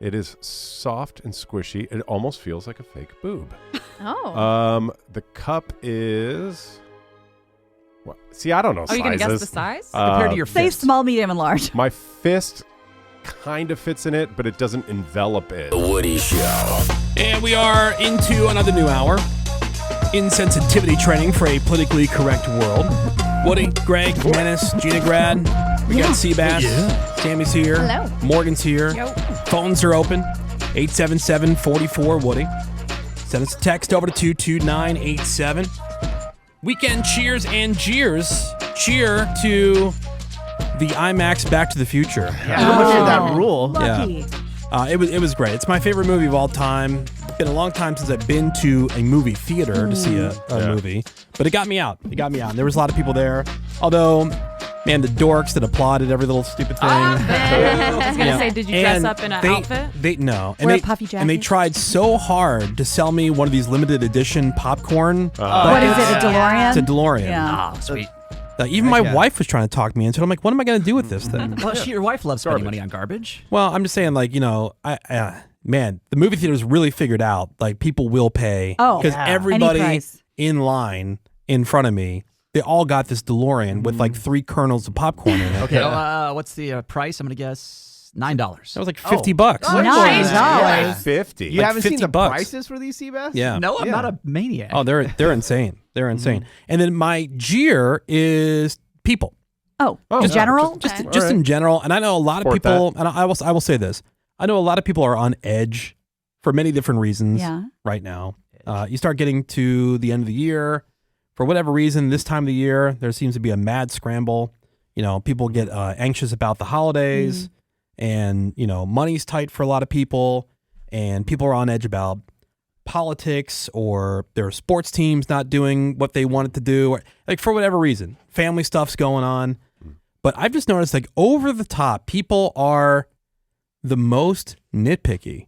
It is soft and squishy. It almost feels like a fake boob. Oh. The cup is... What? See, I don't know sizes. Are you going to guess the size? Compared to your Say fist. small, medium, and large. My fist kind of fits in it, but it doesn't envelop it. The Woody Show. And we are into another new hour. Insensitivity training for a politically correct world. Woody, Greg, Menace, Gina Grad. We got Seabass. Sammy's here. Hello. Morgan's here. Yo. Phones are open. 877-44-Woody. Send us a text over to 22987. Weekend cheers and jeers. Cheer to the IMAX Back to the Future. How much did that rule? Lucky. It was great. It's my favorite movie of all time. It's been a long time since I've been to a movie theater to see a movie, but it got me out. It got me out. And there was a lot of people there. Although, man, the dorks that applauded every little stupid thing. I was going to say, did you dress And up in an outfit? No. Wear a puffy jacket. And they tried so hard to sell me one of these limited edition popcorn. What is it, a DeLorean? It's a DeLorean. Yeah. Oh, sweet. Even my wife was trying to talk me into it. I'm like, what am I going to do with this thing? Well, your wife loves spending money on garbage. Well, I'm just saying, like, man, the movie theaters really figured out, like, people will pay. Oh, because yeah. everybody Any price. in line in front of me, they all got this DeLorean with like 3 kernels of popcorn in it. Okay, what's the price? I'm going to guess $9. That was like $50. $9. 50. You haven't seen the $50. prices for these Seabass? Yeah. No, I'm not a maniac. Oh, they're insane. They're insane. And then my jeer is people. Oh, in general? Just Okay. in general. And I know a lot of Support people, that. and I will say this. I know a lot of people are on edge for many different reasons right now. You start getting to the end of the year. For whatever reason, this time of the year, there seems to be a mad scramble. People get anxious about the holidays, and, money's tight for a lot of people, and people are on edge about politics or their sports teams not doing what they wanted to do, or, like, for whatever reason. Family stuff's going on. But I've just noticed, like, over the top, people are the most nitpicky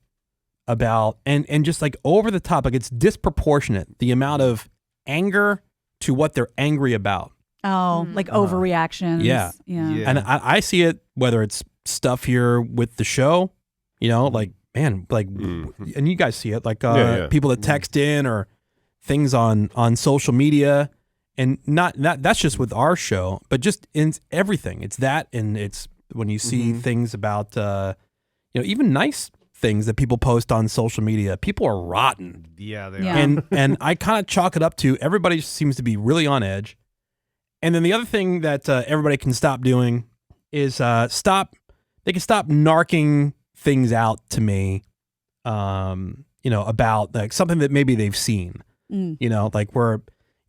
about, and just like over the top, like it's disproportionate, the amount of anger to what they're angry about. Oh, like overreactions. Yeah. And I see it, whether it's stuff here with the show, like, man, like, and you guys see it, like people that text in or things on social media, and not that's just with our show, but just in everything. It's that, and it's when you see things about, even nice things that people post on social media, people are rotten. Yeah, they Yeah. are. And I kind of chalk it up to everybody seems to be really on edge. And then the other thing that everybody can stop doing is they can stop narking things out to me, about like something that maybe they've seen, like where,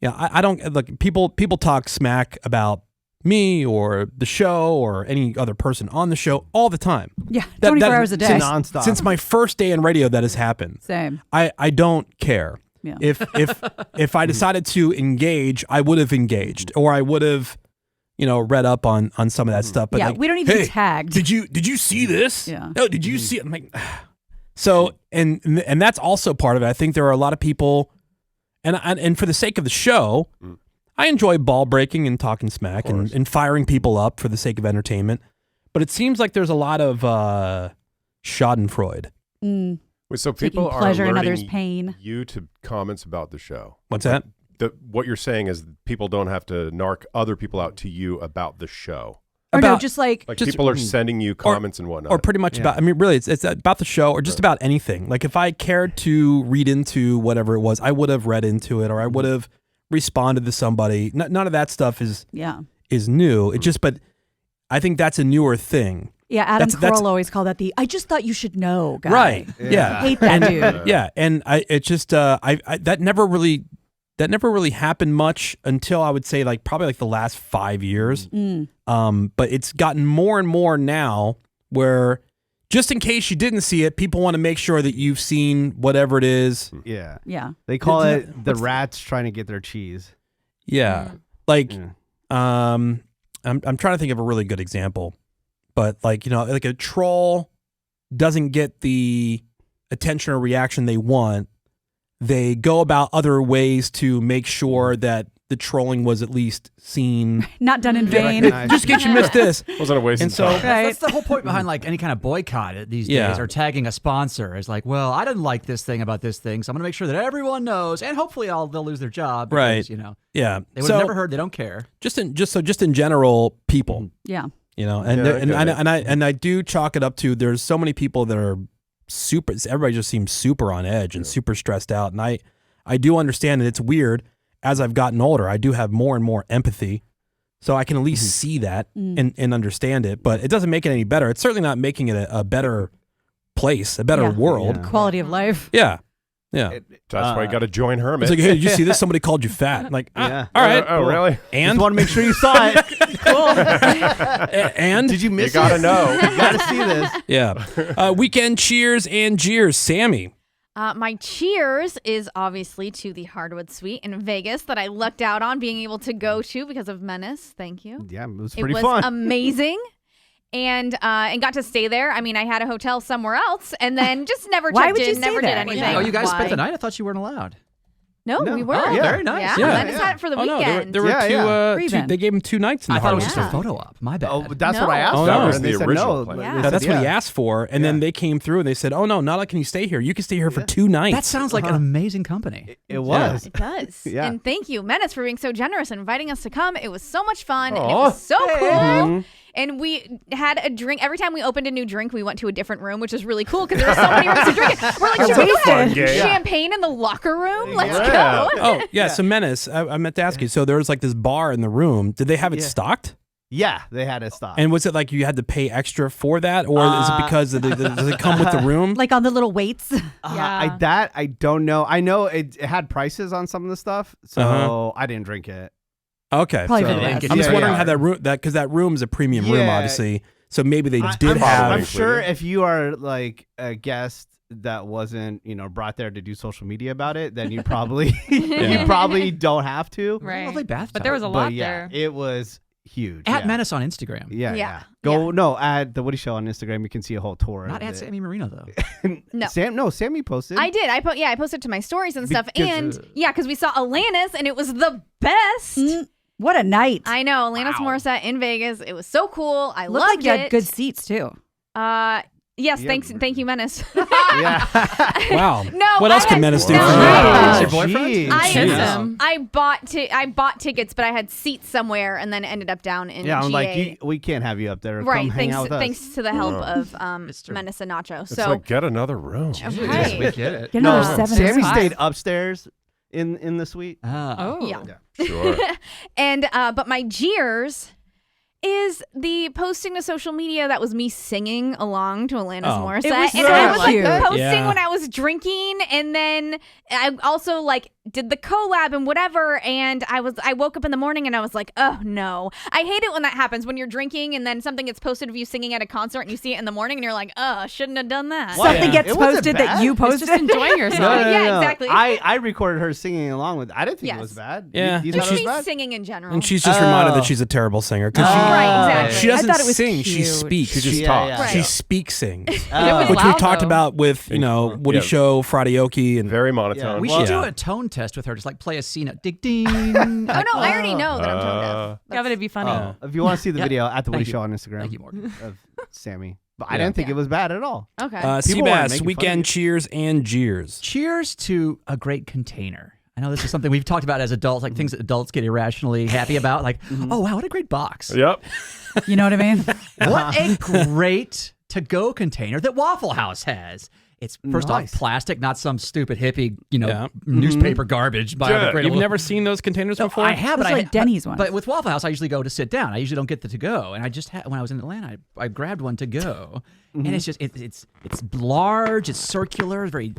I don't like people talk smack about me or the show or any other person on the show all the time. Yeah, 24 hours a day. Nonstop. Since my first day in radio, that has happened. Same. I don't care. Yeah. If I decided to engage, I would have engaged, or I would have, read up on some of that stuff. But Yeah, like, we don't need to be hey, tagged. Did you see this? Yeah. No, did you see it? I'm like, so and that's also part of it. I think there are a lot of people, and for the sake of the show, I enjoy ball breaking and talking smack and firing people up for the sake of entertainment. But it seems like there's a lot of schadenfreude. Wait, so Taking people are pleasure in alerting others' pain. you to comments about the show. What's that? What you're saying is people don't have to narc other people out to you about the show. Or no, About- just like, Like Just- people are sending you comments and whatnot. Or pretty much about, I mean, really, it's about the show or just about anything. Like if I cared to read into whatever it was, I would have read into it, or I would have responded to somebody. None of that stuff is new. It just, but I think that's a newer thing. yeah, Adam That's- Carolla always called that the I just thought you should know guy. Right. Yeah. Hate that dude. Yeah. And it just, I that never really happened much until I would say like probably like the last 5 years. But it's gotten more and more now where just in case you didn't see it, people want to make sure that you've seen whatever it is. Yeah. Yeah. They call it the rats trying to get their cheese. Yeah. Like, I'm trying to think of a really good example, but like, like a troll doesn't get the attention or reaction they want. They go about other ways to make sure that the trolling was at least seen. Not done in vain. Just in case you missed this. Wasn't a waste And of so- time. Right. That's the whole point behind like any kind of boycott these Yeah. days, or tagging a sponsor is like, well, I didn't like this thing about this thing, so I'm going to make sure that everyone knows, and hopefully they'll lose their job. Because, Right. You know, Yeah. they would have never heard. They don't care. Just in general, people. Yeah. You know, and Yeah, there- I get it. and I do chalk it up to there's so many people that are super. Everybody just seems super on edge and super stressed out, and I do understand that it's weird. As I've gotten older, I do have more and more empathy, so I can at least see that and understand it. But it doesn't make it any better. It's certainly not making it a better place, a better world. Quality of life. Yeah, yeah. That's why you got to join Hermit. It's like, hey, did you see this? Somebody called you fat. Like, Yeah. all right. Oh, really? And Just want to make sure you saw it. and Did you You miss got to it? know. You got to see this. yeah. Weekend cheers and jeers. Sammy. My cheers is obviously to the Hardwood Suite in Vegas that I lucked out on being able to go to because of Menace. Thank you. Yeah, it was It pretty was fun. amazing. And got to stay there. I mean, I had a hotel somewhere else and then just never Why checked would you in, never stay did there? anything. Oh, you guys spent Why? the night? I thought you weren't allowed. No, we were. Oh, Yeah. very nice. Yeah, Yeah. Menace had it for the Oh no, weekend. there were Yeah, two. yeah. Free event. They gave him 2 nights in I the thought it was Hardwood just a Suite. photo op. My bad. Oh, that's No. what I asked Oh, them, no. and That they was the said original no. plan. They Yeah. Yeah, said that's what he asked for, and then they came through and they said, "Oh no, not only can you stay here, you can stay here for 2 nights." That sounds like an amazing company. It was. It does. Yeah. And thank you, Menace, for being so generous and inviting us to come. It was so much fun. And it Aw. was so cool. And we had a drink. Every time we opened a new drink, we went to a different room, which was really cool because there were so many rooms to drink in. We're like, should we go fun have game. champagne in the locker room? Let's Yeah. go. Oh yeah, so Menace, I meant to ask you. So there was like this bar in the room. Did they have it Yeah. stocked? Yeah, they had to stop. And was it like you had to pay extra for that, or is it because does it come with the room? Like on the little weights. Yeah. I don't know. I know it had prices on some of the stuff, so I didn't drink it. Okay, Probably so for the I'm best. just Yeah, wondering yeah. how that room because that room's a premium room, Yeah. obviously. So maybe they did I'm have. sure if you are like a guest that wasn't, brought there to do social media about it, then you probably you probably don't have to. Right. Lovely bathtub. But there was a But lot yeah, there. it was huge. At yeah. Menace on Instagram. Yeah, Yeah. yeah. Go no at the Woody Show on Instagram. You can see a whole tour. Not of at it. Sammy Marino though. No. Sammy posted. I did. I posted to my stories and stuff. Because, And because we saw Alanis and it was the best. What a night. I know. Alanis Morissette in Vegas. It was so cool. I Looked loved like you it. had good seats too. Yes, Yeah. thank you, Menace. yeah. Wow. No, What else I can had- Menace do no, for I- you? Your boyfriend? Jeez. Jeez. I bought tickets, but I had seats somewhere, and then ended up down in Yeah, I'm GA. like, we can't have you up there. Right. Come hang out with us. Thanks to the help of Mr. Menace and Nacho. It's So like, get another room. right. We get it. Get No, another 7 Sammy or stayed upstairs in the suite. Oh. Yeah. Sure. And but my jeers is the posting to social media that was me singing along to Alanis Oh. Morissette. It was and so I was like cute. posting Yeah. when I was drinking, and then I also like did the collab and whatever, and I woke up in the morning and I was like, oh no. I hate it when that happens, when you're drinking and then something gets posted of you singing at a concert and you see it in the morning and you're like, oh, shouldn't have done that. What? Something Yeah. gets It wasn't posted that bad. you It's posted. just enjoying yourself. Yeah, exactly. I recorded her singing along with. I didn't think Yes. it was bad. Yeah. You And thought it Just was me bad? singing in general. And she's just reminded Oh. that she's a terrible singer because Right, exactly. she doesn't I thought it was sing; she cute. speaks. She just Yeah, talks. yeah. Right. She speaks sings, But it was which loud, we've talked though. about with Woody Yeah. Show, Fridayoki, and Very monotone. We Well, should do yeah. a tone test with her. Just like play a scene at Dig Ding. Oh no, I already know that I'm tone deaf. Yeah, but it'd be funny. If you want to see the Yeah. video, at the Woody Thank you. Show on Instagram. Thank you, Morgan. Of Sammy. But I Yeah. didn't think it was bad at all. Okay. People weren't Seabass, making fun weekend of cheers and jeers. Cheers to a great container. I know this is something we've talked about as adults, like things that adults get irrationally happy about. Like, oh, wow, what a great box. Yep. You know what I mean? What a great to-go container that Waffle House has. It's first Nice. off plastic, not some stupid hippie, Yeah. newspaper garbage. Good. You've never seen those containers No, before? I have, It's but like Denny's ones. But with Waffle House, I usually go to sit down. I usually don't get the to-go, and I just had when I was in Atlanta, I grabbed one to go, and it's just it's large, it's circular, very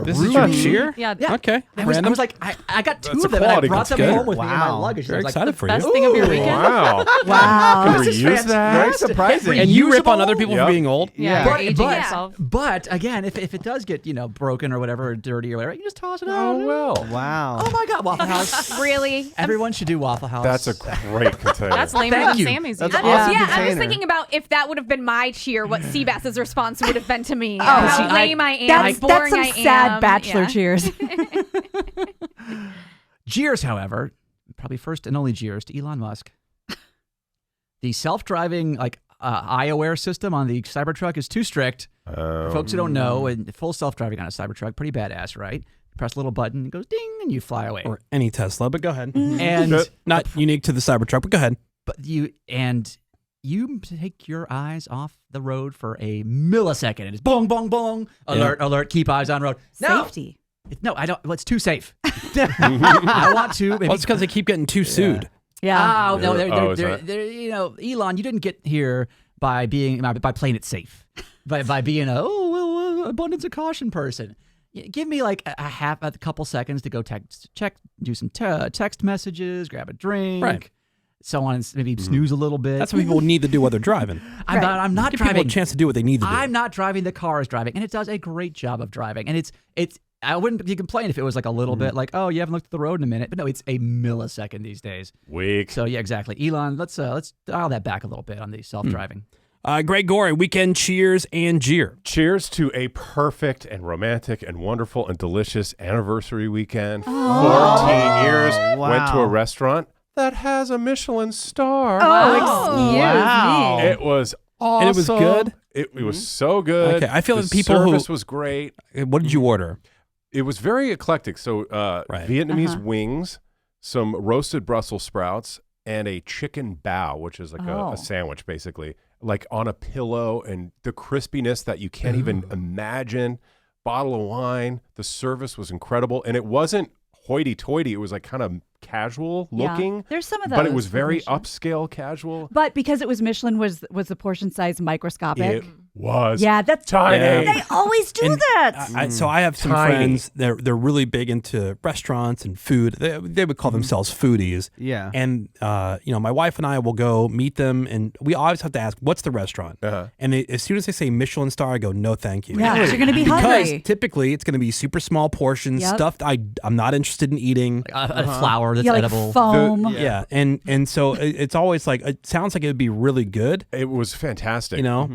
This is your roomy. cheer? Yeah. Okay. I was Random. like, I got two That's of a them, and I quality brought them container. home with me in my Wow. luggage. Very I was like, excited for you. Best thing of your Ooh. weekend. Wow. Wow. Can we This is use that? Very surprising. And you rip on reusable? other people Yep. for being old? Yeah, But- you're aging but- yourself. But again, if it does get broken or whatever, or dirty or whatever, you just toss it out. Oh, well. Wow. Oh my God, Waffle House! Really? Everyone should do Waffle House. That's a great container. That's lamer Thank than you. Sammy's. That's usually. awesome. Yeah, I was container. thinking about if that would have been my cheer, what Seabass's response would have been to me. see, How lame I am, That's boring some I am. sad bachelor Yeah. cheers. Jeers, however, probably first and only Jeers to Elon Musk. The self-driving eye-aware system on the Cybertruck is too strict. For folks who don't know, and full self-driving on a Cybertruck, pretty badass, right? You press a little button, it goes ding, and you fly away. Or any Tesla, but go ahead. And Not unique to the Cybertruck, but go ahead. But you take your eyes off the road for a millisecond, and it's bong, bong, bong. Alert, keep eyes on road. No. Safety. No, I don't. Well, it's too safe. I want to. Maybe, Well, it's because they keep getting too sued. Yeah. Oh, no, is that- Elon, you didn't get here by playing it safe, by being abundance of caution person. Give me like a couple seconds to go do some text messages, grab a drink, Right. so on, and maybe snooze a little bit. That's what people need to do while they're driving. I'm not Give driving. people a chance to do what they need to do. I'm not driving. The car is driving, and it does a great job of driving. And it's. I wouldn't be complaining if it was like a little bit like, oh, you haven't looked at the road in a minute, but no, it's a millisecond these days. Weak. So yeah, exactly. Elon, let's dial that back a little bit on the self-driving. Greg Gorey, weekend cheers and jeer. Cheers to a perfect and romantic and wonderful and delicious anniversary weekend. 14 years. Wow. Went to a restaurant that has a Michelin star. Oh, excuse Wow. me. It was awesome. And it was good? It was so good. Okay, I feel the like people who- service was great. What did you order? It was very eclectic. So Right. Vietnamese wings, some roasted Brussels sprouts, and a chicken bao, which is like a sandwich basically, like on a pillow, and the crispiness that you can't even imagine. Bottle of wine. The service was incredible, and it wasn't hoity-toity. It was like kind of casual looking. There's some of those. But it was very Michelin. upscale casual. But because it was Michelin, was the portion size microscopic? It was Yeah, that's tiny. Yeah. They always do And that. So I have some Tiny. friends. They're really big into restaurants and food. They would call themselves foodies. Yeah. And my wife and I will go meet them, and we always have to ask, "What's the restaurant?" And as soon as they say Michelin star, I go, "No, thank you." Yeah, 'cause you're gonna be because hungry. typically it's going to be super small portions, Yep. stuff I'm not interested in eating. A flour that's Yeah, like edible. foam. Yeah, and so it's always like it sounds like it would be really good. It was fantastic. You know?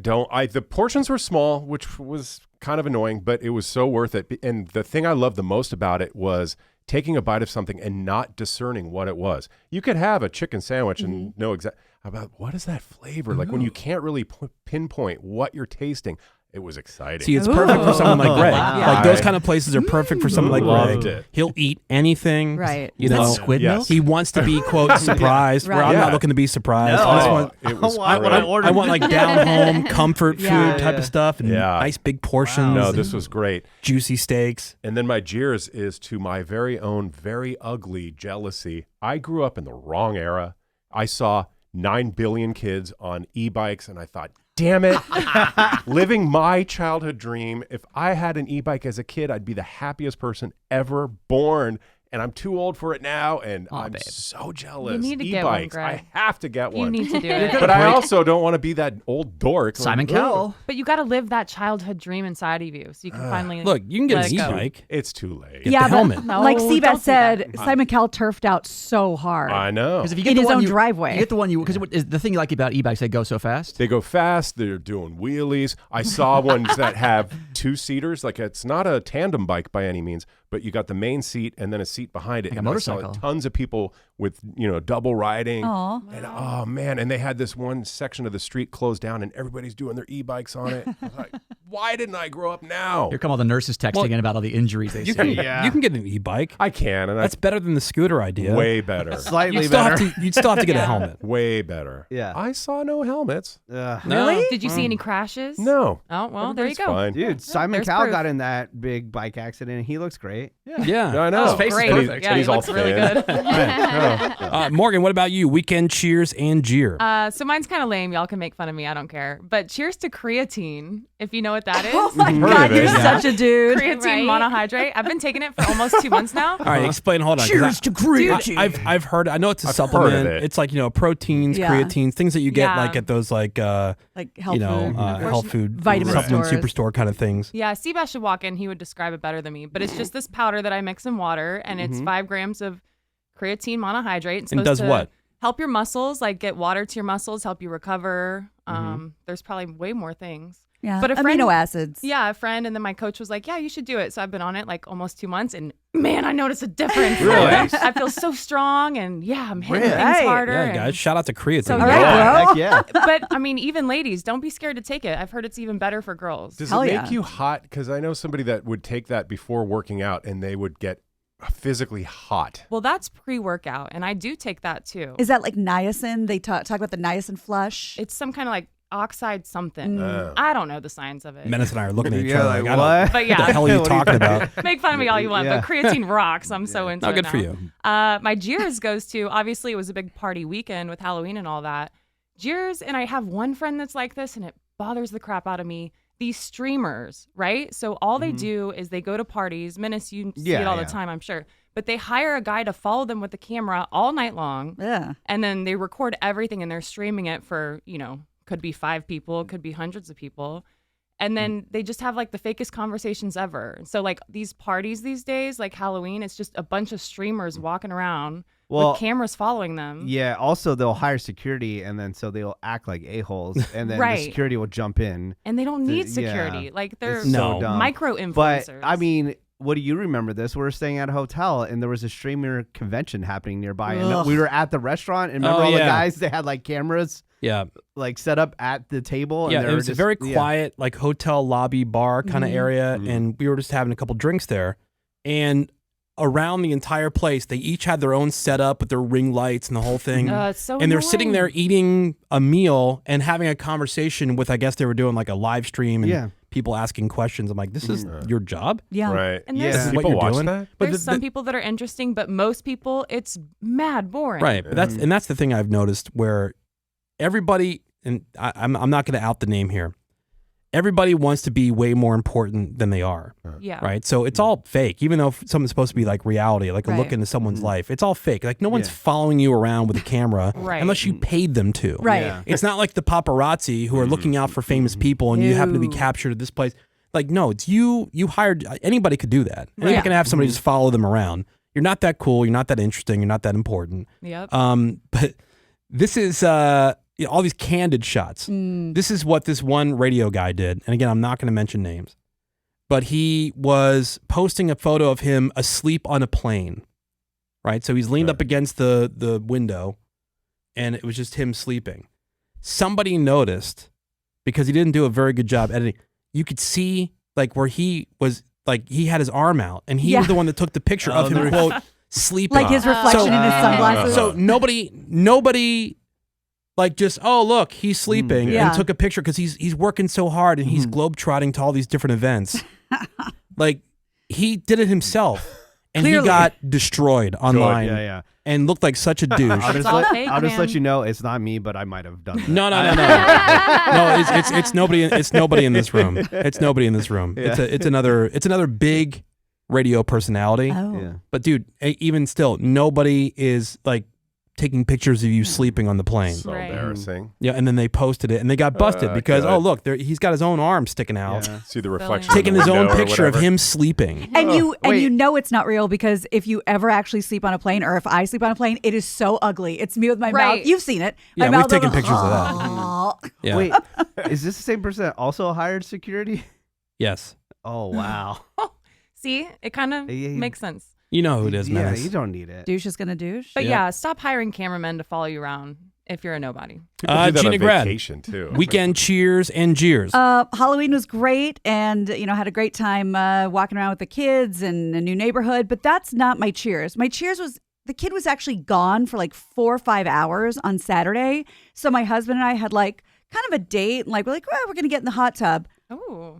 The portions were small, which was kind of annoying, but it was so worth it. And the thing I loved the most about it was taking a bite of something and not discerning what it was. You could have a chicken sandwich and know about what is that flavor? Like when you can't really pinpoint what you're tasting. It was exciting. See, it's perfect for someone like Greg. Wow. Like those kind of places are perfect for someone like Loved Greg. it. He'll eat anything. Right. You Is that know, squid yes. milk? he wants to be quote surprised. Where Right. I'm Yeah. not looking to be surprised. No. I just want it was I great. ordered- I want like down home comfort Yeah. food type of stuff and Yeah. nice big portions. No, and this was great. juicy steaks. And then my jeers is to my very own, very ugly jealousy. I grew up in the wrong era. I saw 9 billion kids on e-bikes, and I thought, damn it, living my childhood dream. If I had an e-bike as a kid, I'd be the happiest person ever born. And I'm too old for it now, and I'm babe. so jealous. You need to get one, E-bikes, Greg. I have to get You one. need to do it. But I also don't want to be that old dork. Simon Like, Cowell. But you got to live that childhood dream inside of you, so you can finally Look, you can get let an it go. e-bike. It's too late. Get the helmet. No, like don't Seabass do said, that. Simon Cowell turfed out so hard. I know. Because if you In get the his one own you, driveway. you get the one because the thing you like about e-bikes, they go so fast. They go fast. They're doing wheelies. I saw ones that have 2-seaters. Like it's not a tandem bike by any means, but you got the main seat and then a seat behind it. Like a and I saw motorcycle. tons of people with double riding. Aw. And oh man, and they had this one section of the street closed down, and everybody's doing their e-bikes on it. I was like, why didn't I grow up now? Here come all the nurses texting in about all the injuries they You see. can, Yeah. you can get an e-bike. I can, and That's better than the scooter idea. that's way better. Slightly You'd still, better. you'd still have to get a Yeah. helmet. Way better. Yeah. I saw no helmets. Really? Did you see any crashes? No. Oh, well, there you Everybody's go. Fine. Dude, Simon there's Cowell proof. got in that big bike accident, and he looks great. Yeah. I know. His face is Great. perfect. Yeah, And he he's all looks really thin. good. Morgan, what about you? Weekend cheers and jeer. So mine's kind of lame. Y'all can make fun of me. I don't care. But cheers to creatine, if you know what that is. Oh my Heard God, of it, you're yeah. such a dude. Creatine monohydrate. I've been taking it for almost 2 months now. All right, explain. Hold on. 'cause to creatine. I've heard. I know it's a I've supplement. heard of it. It's like proteins, Yeah. creatines, things that you get Yeah. like at those like Like health food. health food Vitamin supplement stores. superstore kind of things. Yeah, Seabass should walk in. He would describe it better than me. But it's just this powder that I mix in water, and it's 5 grams of creatine monohydrate. It's And supposed does to what? Help your muscles, like get water to your muscles, help you recover. There's probably way more things. Yeah. But a friend, amino acids. Yeah, a friend, and then my coach was like, "Yeah, you should do it." So I've been on it like almost 2 months, and man, I noticed a difference. Really? I feel so strong, and yeah, I'm hitting Really? things Right. harder. Yeah, and- guys, shout out to Creatine. So, All right, Yeah, bro. heck yeah. But I mean, even ladies, don't be scared to take it. I've heard it's even better for girls. Does Hell it make yeah. you hot? Because I know somebody that would take that before working out and they would get physically hot. Well, that's pre-workout, and I do take that too. Is that like niacin? They talk about the niacin flush. It's some kind of like oxide something. Oh. I don't know the science of it. Menace and I are looking at each Yeah, other like, like, I don't- what? But What yeah, the hell are you What are you talking about? make fun of me all you want, Yeah. but creatine rocks. I'm so into No, it good now. for you. My Jeers goes to, obviously it was a big party weekend with Halloween and all that. Jeers, and I have one friend that's like this, and it bothers the crap out of me. These streamers, right? So all they do is they go to parties. Menace, you see it all the time, I'm sure. But they hire a guy to follow them with the camera all night long. Yeah. And then they record everything and they're streaming it for, could be 5 people, could be hundreds of people. And then they just have like the fakest conversations ever. So like these parties these days, like Halloween, it's just a bunch of streamers walking around with cameras following them. Yeah. Also, they'll hire security, and then so they'll act like a-holes, and then the Right. security will jump in. And they don't need Yeah. security. Like they're It's so dumb. micro influencers. But I mean, what do you remember this? We were staying at a hotel, and there was a streamer convention happening nearby, and Ugh. we were at the restaurant. And remember Oh, all the yeah. guys? They had like cameras Yeah. like set up at the table. Yeah, and it they was were a just, very yeah. quiet, like hotel lobby bar kind of area, and we were just having a couple drinks there. And around the entire place, they each had their own setup with their ring lights and the whole thing. it's so and they're sitting there annoying. eating a meal and having a conversation with, I guess they were doing like a live stream and Yeah. people asking questions. I'm like, this is your job? Yeah. Right. And Yeah. there's, This is what People you're watch doing? that? But there's some people that are interesting, but most people, it's mad boring. Right. But that's the thing I've noticed where everybody, and I'm not going to out the name here. Everybody wants to be way more important than they are, Yeah. right? So it's all fake, even though something's supposed to be like reality, like a look Right. into someone's life. It's all fake. Like no one's following you around with a camera Right. unless you paid them to. Right. Yeah. It's not like the paparazzi who are looking out for famous people and you happen to be No. captured at this place. Like, no, it's you hired, anybody could do that. Anybody Yeah. can have somebody just follow them around. You're not that cool. You're not that interesting. You're not that important. Yep. But this is all these candid shots. This is what this one radio guy did. And again, I'm not going to mention names, but he was posting a photo of him asleep on a plane, right? So he's leaned up against the window and it was just him sleeping. Somebody noticed because he didn't do a very good job editing. You could see like where he was, like he had his arm out and he was the one that took the picture of him, quote, sleeping. Like his reflection in his sunglasses. So nobody like just, oh, look, he's sleeping Yeah. and took a picture because he's working so hard and he's globetrotting to all these different events. Like he did it himself and Clearly. he got destroyed online Yeah. and looked like such a douche. all fake, I'll just man. let you know it's not me, but I might have done that. No. No, it's nobody. It's nobody in this room. It's nobody in this room. Yeah. It's another big radio personality. Oh. Yeah. But dude, even still, nobody is like taking pictures of you sleeping on the plane. So Right. embarrassing. Yeah, and then they posted it and they got busted because God. oh look, he's got his own arm sticking out, Yeah. See the reflection. taking in the his own window or picture of whatever. him sleeping. And you wait. know it's not real because if you ever actually sleep on a plane or if I sleep on a plane, it is so ugly. It's me with my Right. mouth. You've seen it. Yeah, my we've mouth taken open. pictures of that. Oh. Yeah. Wait, is this the same person that also hired security? Yes. Oh wow. See, it kind of Yeah, makes sense. You know who it is, Yeah, Menace. you don't need it. Douche is gonna douche. But Yeah. yeah, stop hiring cameramen to follow you around if you're a nobody. People do that Gina on Grad. vacation too. Weekend cheers and jeers. Halloween was great, and had a great time walking around with the kids and a new neighborhood. But that's not my cheers. My cheers was the kid was actually gone for like 4 or 5 hours on Saturday. So my husband and I had like kind of a date, and like we're gonna get in the hot tub. Oh,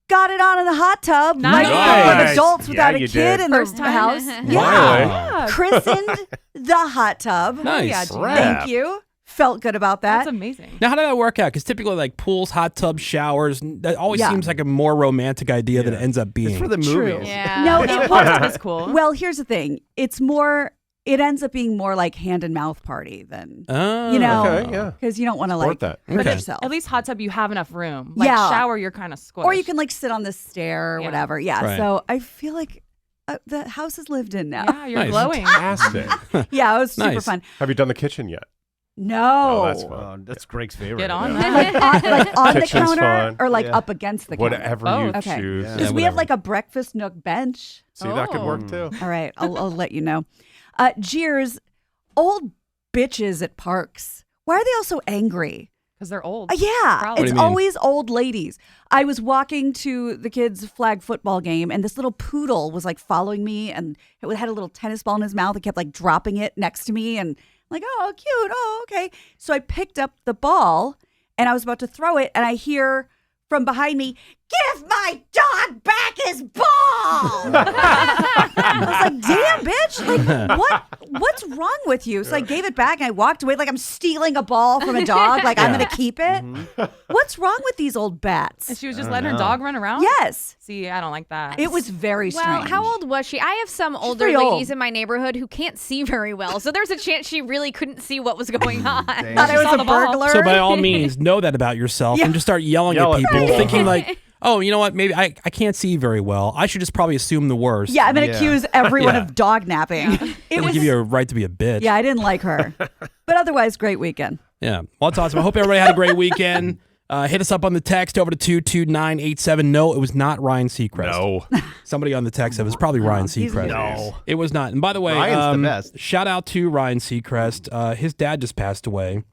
Got it on in the hot tub. Nice. Like a couple of Nice. adults without Yeah, a you kid did. in First the time. house. Wow. Yeah. Christened the hot tub. Nice. yeah, Gina. Crap. Thank you. Felt good about that. That's amazing. Now, how did that work out? Because typically, like pools, hot tubs, showers, that always Yeah. seems like a more romantic idea than it ends up being. It's for the True. movies. Yeah. No, it it was cool. Well, here's the thing. It ends up being more like hand and mouth party than, Oh. Okay, yeah. because you don't want to Support like that. hurt Okay. yourself. At least hot tub, you have enough room. Like Yeah. shower, you're kind of squished. Or you can like sit on the stair or Yeah. whatever. Yeah. Right. So I feel like the house is lived in now. Yeah, you're Nice. glowing. Fantastic. Yeah, it was super Nice. fun. Have you done the kitchen yet? No. Oh, that's fun. That's Greg's favorite. Get on Yeah. that. Like on the Kitchen's counter fun. or like Yeah. up against the counter? Whatever Both. you Okay. choose. Yeah. Because we have whatever. like a breakfast nook bench. See, that could work Oh. too. All right, I'll let you know. Jeers, old bitches at parks. Why are they all so angry? Because they're old. Yeah, Probably. What do it's you mean? always old ladies. I was walking to the kids' flag football game, and this little poodle was like following me, and it had a little tennis ball in his mouth. It kept like dropping it next to me, and like, oh, cute. Oh, okay. So I picked up the ball, and I was about to throw it, and I hear from behind me, "Give my dog back his ball!" I was like, "Damn, bitch! Like, what's wrong with you?" So I gave it back and I walked away like I'm stealing a ball from a dog. Like I'm gonna keep it. What's wrong with these old And bats? she was just letting her dog run around? Yes, See, I don't like that. it was very strange. Well, how old was she? I have some older pretty old. ladies in my neighborhood who can't see very well, so there's a chance she really couldn't see what was going on. Dang. Thought I was saw a the ball. burglar. So by all means, know that about yourself and just start yelling Yell at at people, people. thinking like, oh, you know what? Maybe I can't see very well. I should just probably assume the worst. Yeah, I'm gonna Yeah. accuse everyone Yeah. of dog napping. It It'll was. give you a right to be a bitch. Yeah, I didn't like her, but otherwise, great weekend. Yeah. Well, that's awesome. I hope everybody had a great weekend. Hit us up on the text over to 22987. No, it was not Ryan Seacrest. No. Somebody on the text said it was probably Ryan he's Seacrest. No. It was not. And by the way, Ryan's the best. shout out to Ryan Seacrest. His dad just passed away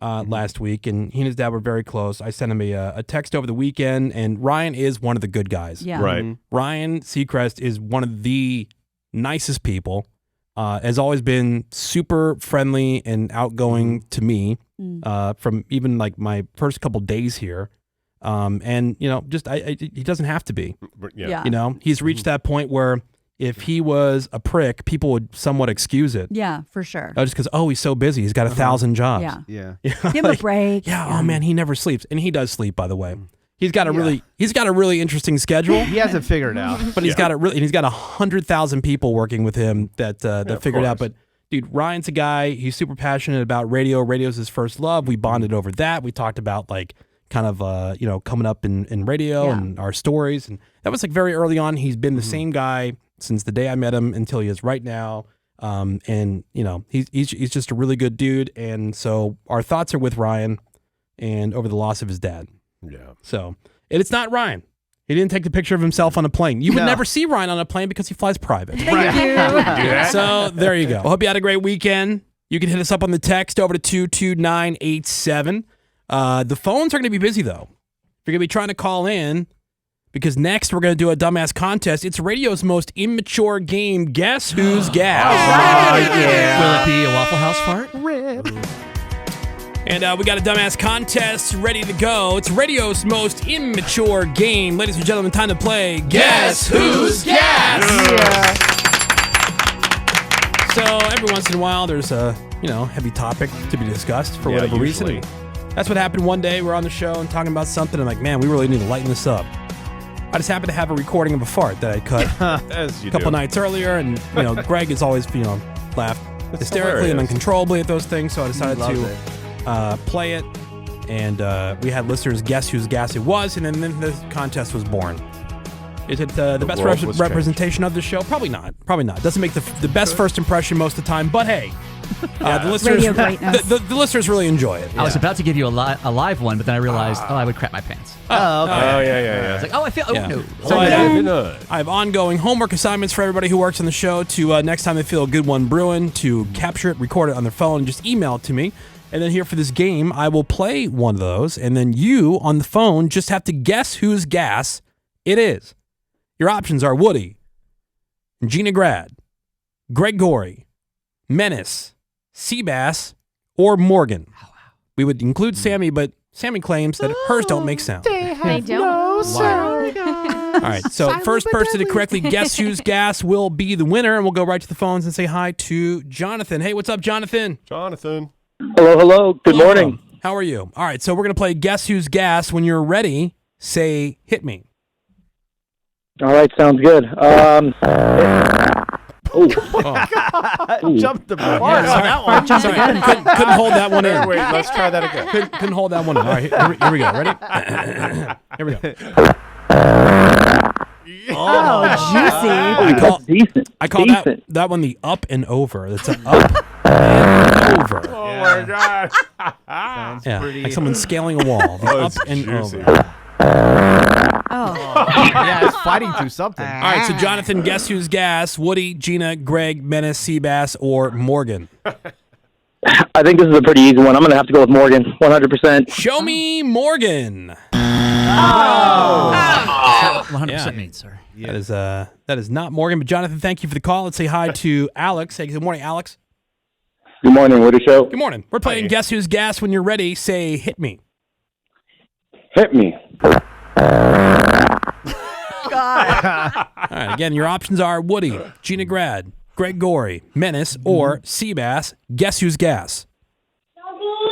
last week, and he and his dad were very close. I sent him a text over the weekend, and Ryan is one of the good guys. Yeah. Right. Ryan Seacrest is one of the nicest people. Has always been super friendly and outgoing to me from even like my first couple days here. And you know, just he doesn't have to be. Yeah. You know, he's reached that point where if he was a prick, people would somewhat excuse it. Yeah, for sure. Just because, oh, he's so busy, he's got 1,000 jobs. Yeah. Yeah. Give him a break. Yeah. Oh man, he never sleeps, and he does sleep, by the way. He's got a really interesting schedule. He hasn't figured it out. But he's got he's got 100,000 people working with him that figured it out. course. But dude, Ryan's a guy. He's super passionate about radio. Radio's his first love. We bonded over that. We talked about like kind of coming up in radio and our stories, and that was like very early on. He's been the same guy since the day I met him until he is right now. And you know, he's just a really good dude. And so our thoughts are with Ryan and over the loss of his dad. Yeah. So, and it's not Ryan. He didn't take the picture of himself on a plane. You would No. never see Ryan on a plane because he flies private. Thank you. So there you go. I hope you had a great weekend. You can hit us up on the text over to 22987. The phones are going to be busy though. If you're going to be trying to call in, because next we're going to do a dumbass contest. It's radio's most immature game. Guess who's gas? Will it be a Waffle House fart? And we got a dumbass contest ready to go. It's radio's most immature game. Ladies and gentlemen, time to play Guess Who's Gas? So every once in a while, there's a heavy topic to be discussed for whatever usually. reason. That's what happened one day. We're on the show and talking about something. I'm like, man, we really need to lighten this up. I just happened to have a recording of a fart that I cut As you a couple do. nights earlier, and Greg has always laughed hysterically and hilarious. uncontrollably at those things. So I decided Loves to play it, and we had listeners guess whose gas it was, and then the contest was born. Is it the best world was representation of the show? Probably not. Doesn't make the best first impression most of the time, but hey, the listeners Radio greatness. the listeners really enjoy it. I was about to give you a live one, but then I realized, I would crap my pants. Oh, okay. Oh, yeah. I was like, I feel. Yeah. No. So I Again. have ongoing homework assignments for everybody who works on the show to next time they feel a good one brewing, to capture it, record it on their phone, and just email it to me. And then here for this game, I will play one of those, and then you on the phone just have to guess whose gas it is. Your options are Woody, Gina Grad, Greg Gorey, Menace, Seabass, or Morgan. We would include Sammy, but Sammy claims that hers don't make sound. They don't. All right, so first person to correctly guess whose gas will be the winner, and we'll go right to the phones and say hi to Jonathan. Hey, what's up, Jonathan? Jonathan. Hello. Good morning. How are you? All right, so we're going to play Guess Who's Gas. When you're ready, say hit me. All right, sounds good. Jumped the bar. Sorry, couldn't hold that one in. Wait, let's try that again. Couldn't hold that one in. All right, here we go. Ready? Here we go. Oh, juicy. I call decent. I call decent. that one the up and over. That's an up and over. Oh my God. Sounds Yeah, pretty. like someone scaling a wall. The Oh, up it's and juicy. over. Yeah, it's fighting through something. All right, so Jonathan, guess who's gas? Woody, Gina, Greg, Menace, Seabass, or Morgan? I think this is a pretty easy one. I'm going to have to go with Morgan, 100%. Show me Morgan. 100% mean, sir. That is not Morgan, but Jonathan, thank you for the call. Let's say hi to Alex. Hey, good morning, Alex. Good morning, Woody Show. Good morning. We're playing Guess Who's Gas. When you're ready, say hit me. Hit me. God. All right, again, your options are Woody, Gina Grad, Greg Gorey, Menace, or Seabass. Guess Who's Gas?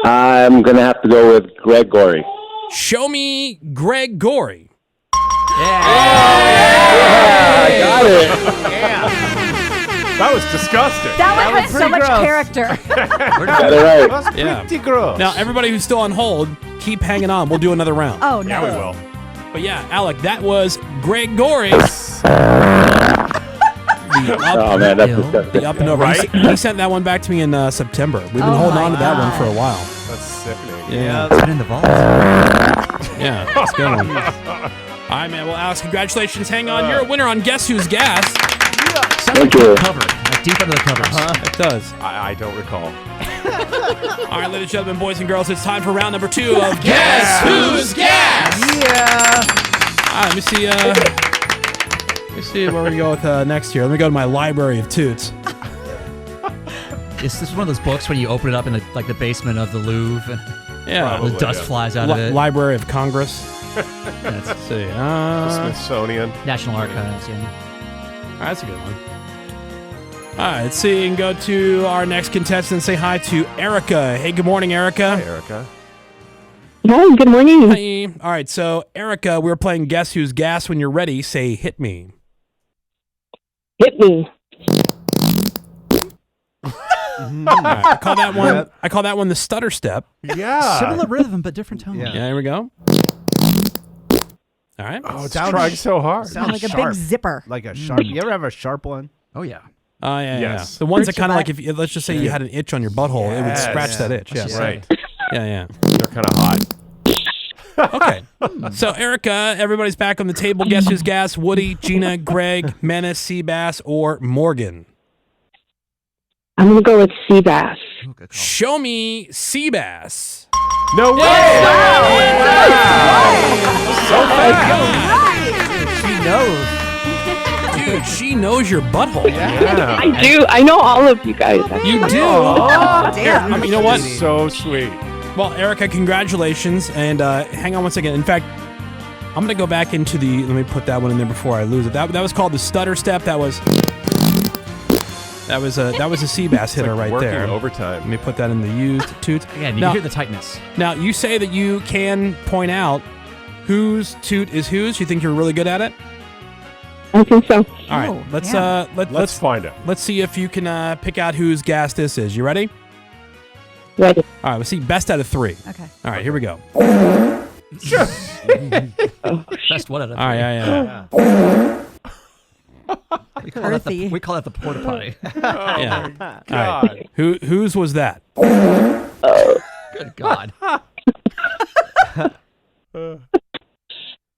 I'm going to have to go with Greg Gorey. Show me Greg Gorey. I got it. That was disgusting. That one was has so pretty much gross. character. Got it right. That's Yeah. pretty gross. Now, everybody who's still on hold, keep hanging on. We'll do another round. Oh, no. Yeah, we will. But yeah, Alec, that was Greg Gorey. Oh, man, that's The disgusting. up and over. Right? He sent that one back to me in September. We've been Oh holding my on to that one God. for a while. That's sickening. Yeah. It's been in the vault. Yeah, it's a good one. All right, man. Well, Alex, congratulations. Hang on. You're a winner on Guess Who's Gas. Sounds Thank like you. covered, like deep under the covers. It does. I don't recall. All right, ladies and gentlemen, boys and girls, it's time for round number 2 of Guess Who's Gas. Yeah. All right, let me see. Let me see where we go with next here. Let me go to my library of toots. Is this one of those books when you open it up in the basement of the Louvre and Yeah. Probably. the dust flies out of it? Library of Congress. That's Let's see. Smithsonian. National Archives. Yeah. That's a good one. All right, let's see and go to our next contestant. Say hi to Erica. Hey, good morning, Erica. Hi, Erica. Hi, good morning. Hi. All right, so Erica, we're playing Guess Who's Gas. When you're ready, say hit me. Hit me. All right, I call that one. I call that one the stutter step. Yeah. Similar rhythm, but different tone. Yeah. Yeah, here we go. All right. Oh, it's Sounds- trying so hard. Sounds Like a sharp. big zipper. Like a sharp. You ever have a sharp one? Oh yeah. Yeah. Yes. The ones that Hurts your kind of like butt. if let's just say you had an itch on your butthole, it would Yes. scratch that itch. Yes. Right. Yeah. They're kind of hot. Okay. So Erica, everybody's back on the table. Guess Who's Gas? Woody, Gina, Greg, Menace, Seabass, or Morgan? I'm going to go with Seabass. Ooh, good call. Show me Seabass. No She knows. Dude, she knows your butthole. Yeah. I do. I know all of you guys. You do. Oh, Here, I mean, you know what? So sweet. Well, Erica, congratulations. And hang on one second. In fact, I'm going to go back into the... Let me put that one in there before I lose it. That was called the stutter step. That was a Seabass hitter right Working there. Let overtime. me put that in the used toot. Again, you Now- can hear the tightness. Now, you say that you can point out whose toot is whose. You think you're really good at it? I think so. All right, Oh, let's yeah. let's find out. let's see if you can pick out whose gas this is. You ready? Ready. All right, let's see. Best out of 3. Okay. All right, here we go. Best one out of All right, three. yeah. We call that Earthy. we call that the porta potty. Yeah. All God. right. Whose was that? Good God.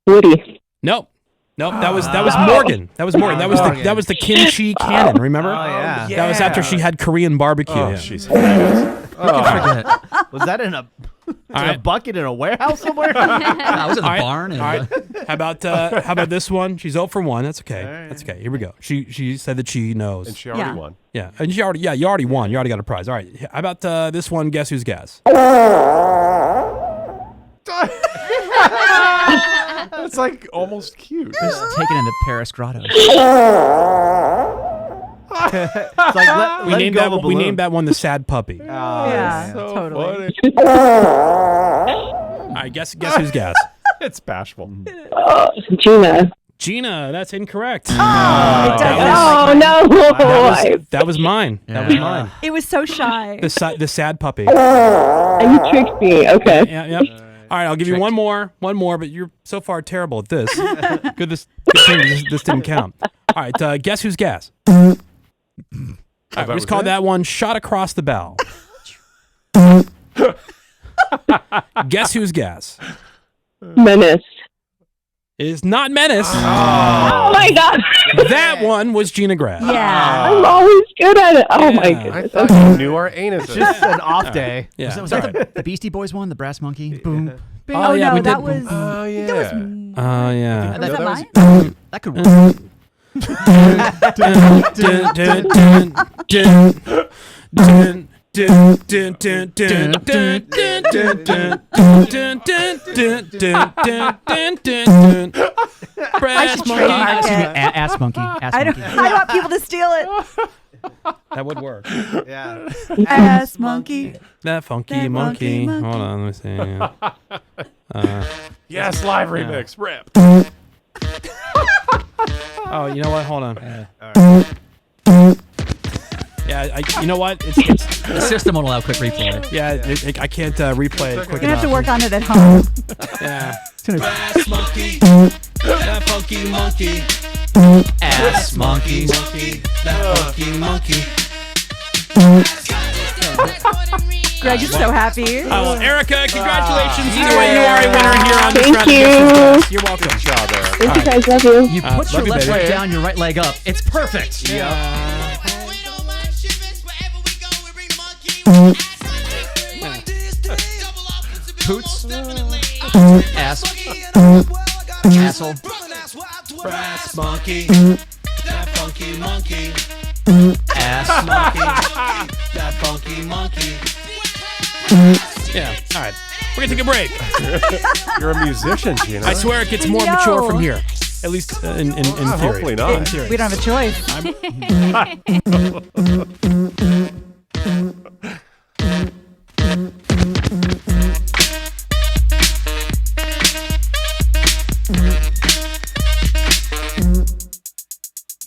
Woody. Nope. That was Morgan. That was Morgan. That was the kimchi cannon. Remember? Oh, yeah. That was after she had Korean barbecue. Oh, yeah. she's hilarious. Forget. Was that in a right. bucket in a warehouse somewhere? I was in the All right. barn. And, All right. How about this one? She's 0 for 1. That's okay. That's okay. Here we go. She said that she knows. And she already Yeah. won. Yeah. And you already won. You already got a prize. All right. How about this one? Guess who's gas? That's like almost cute. Just taken in the Paris grotto. It's like let We him named go that the one, we balloon. named that one the sad puppy. Oh, Yeah, So totally. funny. All right. Guess who's gas? It's bashful. Gina. Gina. That's incorrect. It That doesn't. Oh, no. That was mine. That was mine. It was so shy. The sad puppy. You tricked me. Okay. Yeah, yep. All right, I'll give you one more, but you're so far terrible at this. Good thing this didn't count. All right, guess who's gas? All right, we just called that one Shot Across the Bow. Guess whose guess? Menace. It is not Menace. Oh my God. That one was Gina Grass. Yeah. I'm always good at it. Oh my I goodness. thought you knew our anuses. Just an off day. Yeah. Was that the Beastie Boys one? The Brass Monkey? Boom. Oh, yeah, no, we that did. was. Oh, yeah. That was. Yeah. Was that that was- mine? That could work. Brass monkey. trademark it. Ass monkey. Ass I don't. monkey. I want people to steal it. That would work. Yeah. Ass monkey. That funky That monkey. monkey. Hold on, let me see. Yes, live remix. Rip. Oh, you know what? Hold on. Yeah, you know what? It's The system won't allow quick replay. yeah. I can't replay it quick You're gonna have to enough. work on it at home. Yeah. Brass monkey. That funky monkey. Ass monkey. That funky monkey. Greg is so happy. Oh, well, Erica, congratulations. Either way, you are a winner here on this Thank round of you. Guess Who's Guess. You're welcome. Good job, Eric. Thank you guys. Love you. You put love your you, left baby. leg down, your right leg up. It's perfect. Poots. Ass. Asshole. Brass monkey. That funky monkey. Ass. Monkey. That funky monkey. Yeah. All right. We're going to take a break. You're a musician, Gina. I swear it gets more mature from here. At least in theory. Hopefully not. In theory. We don't have a choice.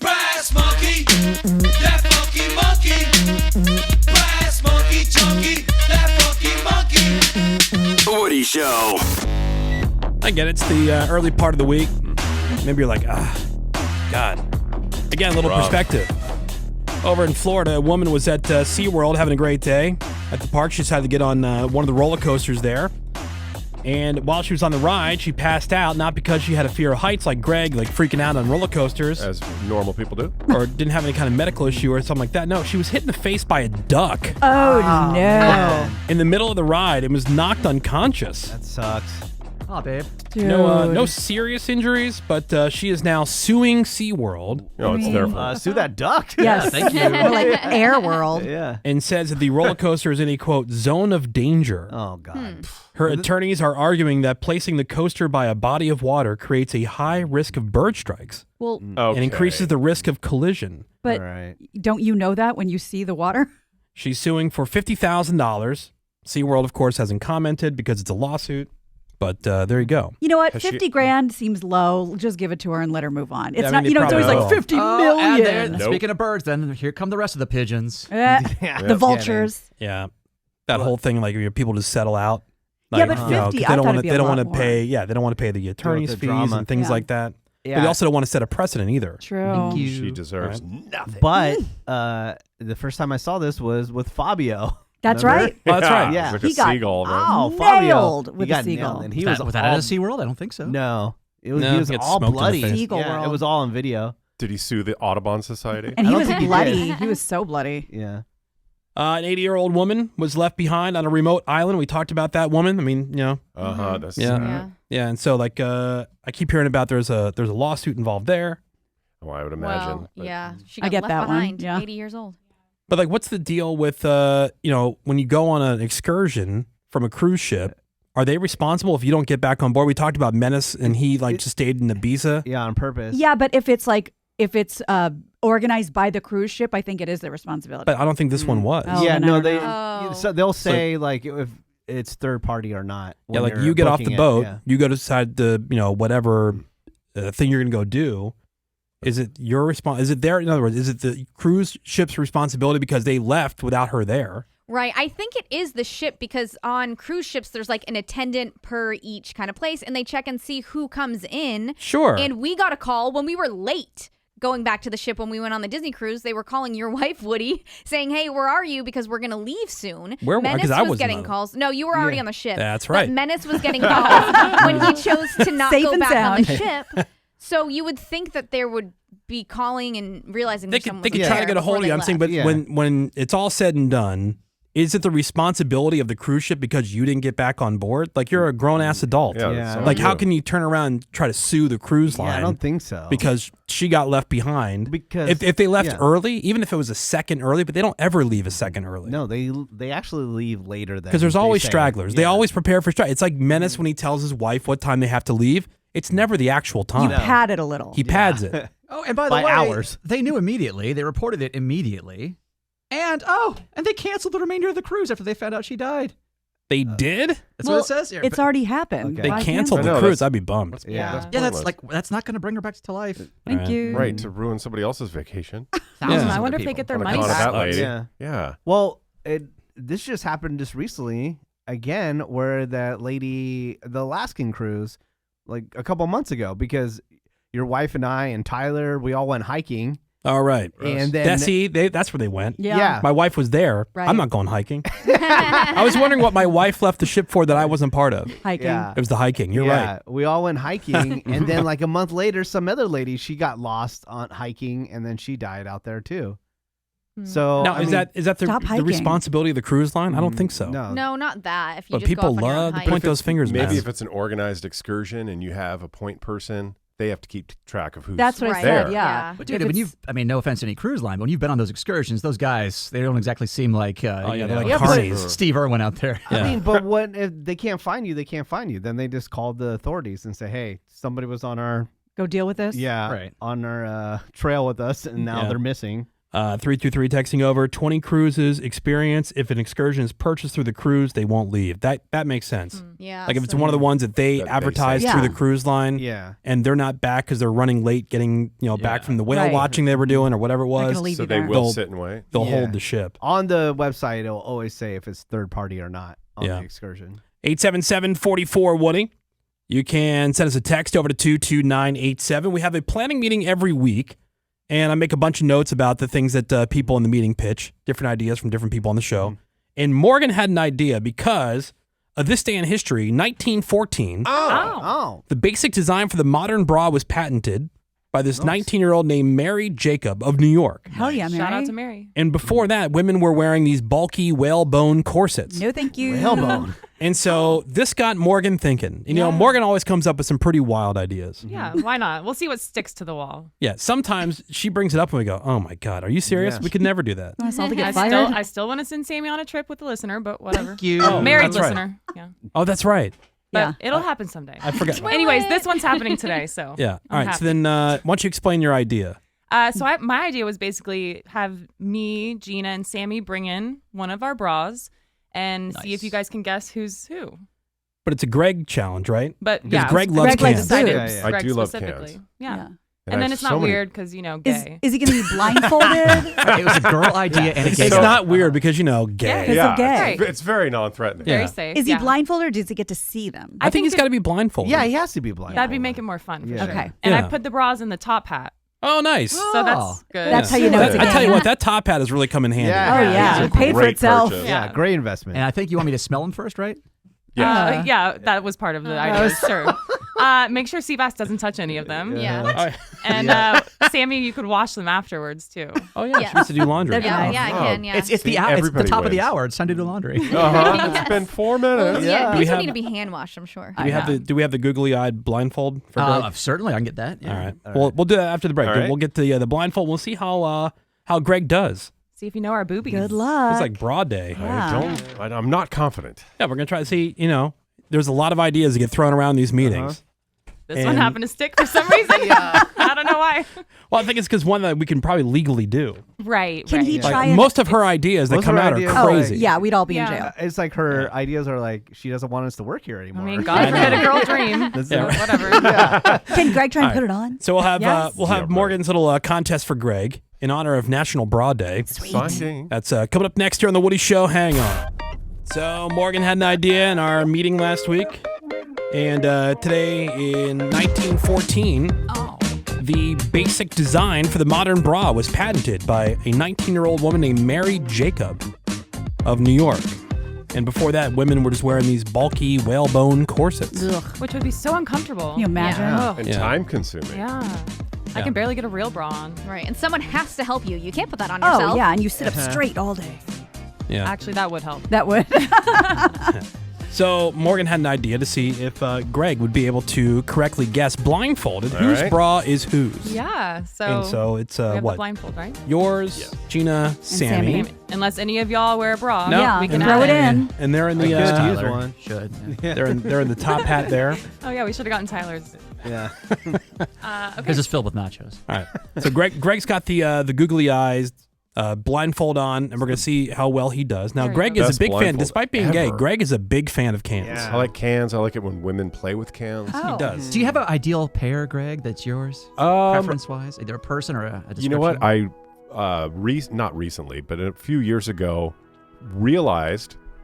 Brass monkey, that funky monkey. Brass monkey, chunky, that funky monkey. Woody Show. I get it. It's the early part of the week. Maybe you're like, God. Again, a little Rough. perspective. Over in Florida, a woman was at SeaWorld having a great day. At the park, she decided to get on one of the roller coasters there. And while she was on the ride, she passed out, not because she had a fear of heights like Greg, like freaking out on roller coasters, As normal people do. or didn't have any kind of medical issue or something like that. No, she was hit in the face by a duck Oh no. in the middle of the ride and was knocked unconscious. That sucks. Oh, babe. Dude. No serious injuries, but she is now suing SeaWorld No, it's their fault. Sue that duck. Yes. Thank you. More like Air World. Yeah. and says that the roller coaster is in a, quote, zone of danger. Oh God. Her attorneys are arguing that placing the coaster by a body of water creates a high risk of bird strikes Well, Okay. and increases the risk of collision. But All right. don't you know that when you see the water? She's suing for $50,000. SeaWorld, of course, hasn't commented because it's a lawsuit. But there you go. You know what? Has she- 50 grand seems low. Just give it to her and let her move on. It's I mean, not, they you know, it's always probably like will. 50 And million. there, Nope. speaking of birds, then here come the rest of the pigeons. The vultures. Yeah. That whole thing, like, people just settle out. Yeah, Like, but you know, 50, 'cause I they don't thought want it'd to. be a They don't lot want to more. pay. Yeah, they don't want to pay the attorney's the fees drama. and things Yeah. like that. But Yeah. they also don't want to set a precedent either. True. She deserves nothing. But the first time I saw this was with Fabio. That's Remember? right. Oh, that's right. Yeah. It's like He a got seagull. Right? Oh, Fabio. Nailed He with got a seagull. nailed, and he Was was that all, at a SeaWorld? I don't think so. No. It was, No, he was he got all smoked in the bloody. face. Seagull Yeah, it World. was all on video. Did he sue the Audubon Society? And I he don't was think he bloody. did. He was so bloody. Yeah. An 80-year-old woman was left behind on a remote island. We talked about that woman. I mean, you know, Uh-huh. That's Yeah. yeah. yeah. And so, like, I keep hearing about there's a lawsuit involved there. well, I would imagine. Well, but- yeah. She I got get left that one, behind. yeah. 80 years old. But like, what's the deal with you know, when you go on an excursion from a cruise ship? Are they responsible if you don't get back on board? We talked about Menace, and he like just stayed in Ibiza. Yeah, on purpose. Yeah, but if it's organized by the cruise ship, I think it is their responsibility. But I don't think this one was. Oh, Yeah, then I no, don't they know. so they'll say like if it's third party or not. Yeah, when like you're you get off booking the it, boat, yeah. you go to decide the whatever thing you're gonna go do. Is it your response? Is it their? In other words, is it the cruise ship's responsibility because they left without her there? Right. I think it is the ship because on cruise ships, there's like an attendant per each kind of place and they check and see who comes in. Sure. And we got a call when we were late going back to the ship when we went on the Disney cruise, they were calling your wife, Woody, saying, hey, where are you? Because we're going to leave soon. Where? Menace 'Cause I was wasn't getting on. calls. No, you were already on the ship. That's right. But Menace was getting calls when he chose to not Safe go and back on the sound. ship. So you would think that there would be calling and realizing They someone could was try there to get a before hold of they you. I'm saying, left. but when it's all said and done, is it the responsibility of the cruise ship because you didn't get back on board? Like, you're a grown ass adult. Yeah. Like, how can you turn around and try to sue the cruise line? I don't think so. Because she got left behind. Because if they left early, even if it was a second early, but they don't ever leave a second early. No, they actually leave later than Because there's they always say. stragglers. They always prepare for stragglers. It's like Menace when he tells his wife what time they have to leave. It's never the actual time. You pad it a little. He pads it. Oh, and by the By way, hours. they knew immediately. They reported it immediately. And they canceled the remainder of the cruise after they found out she died. They did? That's Well, what it says here. It's already happened. They Why canceled cancel? the I know, cruise. that's- I'd be bummed. Yeah. That's not going to bring her back to life. Thank Right. you. Right, to ruin somebody else's vacation. Thousands Yeah. of I wonder other if they people. get their On money account of back. that lady. Yeah. Yeah. Well, this just happened just recently again, where that lady, the Alaskan cruise, like a couple months ago, because your wife and I and Tyler, we all went hiking. All right. And then That's where they went. Yeah. My wife was there. Right. I'm not going hiking. I was wondering what my wife left the ship for that I wasn't part of. Hiking. Yeah. It was the hiking. You're right. We all went hiking, and then like a month later, some other lady, she got lost on hiking, and then she died out there too. So Now, I is mean, that Stop the hiking. responsibility of the cruise line? I don't think so. No. No, not that. If you But just people go off on your own love to hike. point those fingers Maybe back. if it's an organized excursion and you have a point person, they have to keep track of who's That's what I Right. said. there. Yeah. But dude, when you've, no offense to any cruise line, but when you've been on those excursions, those guys, they don't exactly seem like, Oh, yeah, you they're know, like Yeah, but- carnies. Steve Irwin out there. Yeah. I mean, but what if they can't find you? They can't find you. Then they just call the authorities and say, "Hey, somebody was on our Go deal with this. Right. on our trail with us, and now Yeah. they're missing." 323 texting over 20 cruises experience. If an excursion is purchased through the cruise, they won't leave. That makes sense. Yeah. Like if it's so- one of the ones that they That they advertise say. through Yeah. the cruise line, Yeah. and they're not back because they're running late, getting back from the whale Right. watching they were doing or whatever it Not gonna was. leave So you they there. will They'll- sit and wait. They'll Yeah. hold the ship. On the website, it'll always say if it's third party or not on Yeah. the excursion. 877-44 Woody. You can send us a text over to 22987. We have a planning meeting every week, and I make a bunch of notes about the things that people in the meeting pitch, different ideas from different people on the show. And Morgan had an idea because of this day in history, 1914. Oh. The basic design for the modern bra was patented by this 19-year-old named Mary Jacob of New York. Hell yeah, Mary. Shout out to Mary. And before that, women were wearing these bulky whalebone corsets. No, thank you. Whalebone. And so this got Morgan thinking. You know, Morgan always comes up with some pretty wild ideas. Yeah, why not? We'll see what sticks to the wall. Yeah, sometimes she brings it up and we go, oh my God, are you serious? Yes. We could never do that. Want us all to I get still, fired? want to send Sammy on a trip with the listener, but whatever. Thank you. Oh, Married that's right. listener. Yeah. Oh, that's right. But Yeah. it'll happen someday. I forgot. Anyways, this one's happening today, so Yeah. I'm All right. happy. So then why don't you explain your idea? My idea was basically have me, Gina, and Sammy bring in one of our bras and see if Nice. you guys can guess who's who. But it's a Greg challenge, right? But Because yeah, Greg loves Greg cans. decided Yeah, yeah. I Greg do love specifically. cans. Yeah. I And then have it's so not many- weird because, Is, gay. is he going to be blindfolded? It was a girl idea and a gay It's guy. not weird because, gay. Because Yeah, of gay. Right. it's very non-threatening. Yeah. Very safe. Is he yeah. blindfolded or does he get to see them? I think he's it- got to be blindfolded. Yeah, he has to be blind. That'd be making more fun. For Yeah. sure. Okay. And Yeah. I put the bras in the top hat. Oh, nice. So Oh. that's good. That's how you know it's a I game. tell you what, that top hat has really come in handy. Yeah. Oh, yeah. It's a It paid for great itself. purchase. Yeah, great investment. And I think you want me to smell them first, right? Yes. Yeah, that was part of the idea. Sure. Make sure Seabass doesn't touch any of them. Yeah. And Sammy, you could wash them afterwards too. Oh, yeah. She Yeah. needs to do laundry. That'd be Yeah, nice. yeah, I Oh. can. Yeah. It's See, the it's the everybody top of the wins. hour. It's time to do laundry. It's been 4 minutes. yeah, Do we these would have- need to be hand washed, I'm sure. Do we have the googly-eyed blindfold for Greg? Certainly, I can get that. Yeah. All right. We'll do that after the break. All right. We'll get the blindfold. We'll see how Greg does. See if you know our boobies. Good luck. It's like broad day. Yeah. I'm not confident. Yeah, we're gonna try to see. There's a lot of ideas that get thrown around these meetings. This one And- happened to stick for some reason. I don't know why. Well, I think it's because one that we can probably legally do. Right. Can right. he Like try and... most of her ideas that Most of come her out ideas are are crazy. like- Yeah, we'd all be in Yeah. jail. It's like her ideas are like she doesn't want us to work here anymore. I mean, God forbid a girl dream. That's So it. whatever. Can Greg try and All put right. it on? So we'll have Yes. Yeah, Morgan's little contest for Greg in honor of National Bra Day. Exciting. That's coming up next here on the Woody Show. Hang on. So Morgan had an idea in our meeting last week, and today in 1914, The basic design for the modern bra was patented by a 19-year-old woman named Mary Jacob of New York. And before that, women were just wearing these bulky whalebone corsets. Which would be so uncomfortable. Can you imagine? Yeah. And time-consuming. I can barely get a real bra on. Right. And someone has to help you. You can't put that on yourself. Oh, yeah, and you sit up straight all day. Yeah. Actually, that would help. That would. So Morgan had an idea to see if Greg would be able to correctly guess blindfolded All whose right. bra is whose. Yeah. So, And so it's we have what? the blindfold, right? Yours, Gina, Sammy. Sammy. Unless any of y'all wear a bra. No. Yeah, we can throw add it in. And they're in I the could use Tyler one. should. they're in the top hat there. Oh, yeah, we should have gotten Tyler's. Yeah. Okay. Because it's filled with nachos. All right. So Greg's got the googly eyes, blindfold on, and we're gonna see how well he does. Now, There you Greg go. is a Best big fan, blindfold despite being gay. ever. Greg is a big fan of cans. Yeah. I like cans. I like it when women play with cans. Oh. He does. Do you have an ideal pair, Greg, that's yours? Preference-wise? Either a person or a description? You know what? I not recently, but a few years ago,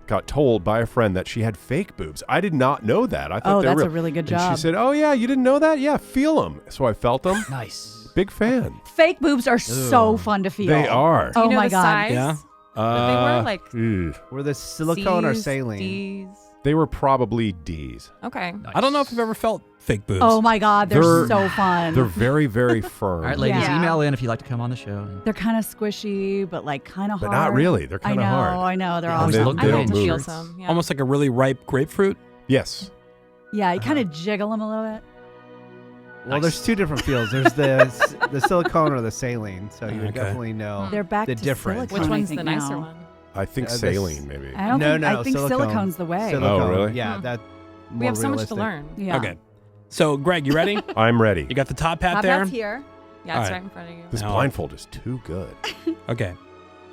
got told by a friend that she had fake boobs. I did not know that. I thought Oh, they were that's real. a really good And job. she said, "Oh yeah, you didn't know that? Yeah, feel them." So I felt them. Nice. Big fan. Fake boobs are so fun to feel. They are. Do you Oh know my the God. size? Yeah. That they were like Were they silicone or C's, saline? D's. They were probably D's. Okay. Nice. I don't know if I've ever felt fake boobs. Oh my God, they're They're- so fun. They're very, very firm. All right, ladies, Yeah. email in if you'd like to come on the show. They're kind of squishy, but like kind of But hard. not really. They're kind of hard. I know. They're Yeah, always they- look I they like don't to feel move. some. Yeah. Almost like a really ripe grapefruit. Yes. Yeah, you kind of jiggle them a little bit. Well, there's two different feels. There's the silicone or the saline. So you would Okay. definitely know They're back the to difference. silicone. Which I one's think the nicer now. one? I think This- saline, maybe. I don't No, think. no, I think silicone. silicone's the way. Silicone. Oh, really? Yeah, Hmm. that. We have so much to realistic. learn. Yeah. Okay. So, Greg, you ready? I'm ready. You got the top hat Top there? hat's here. Yeah, it's All right right. in front of you. This No. blindfold is too good. Okay.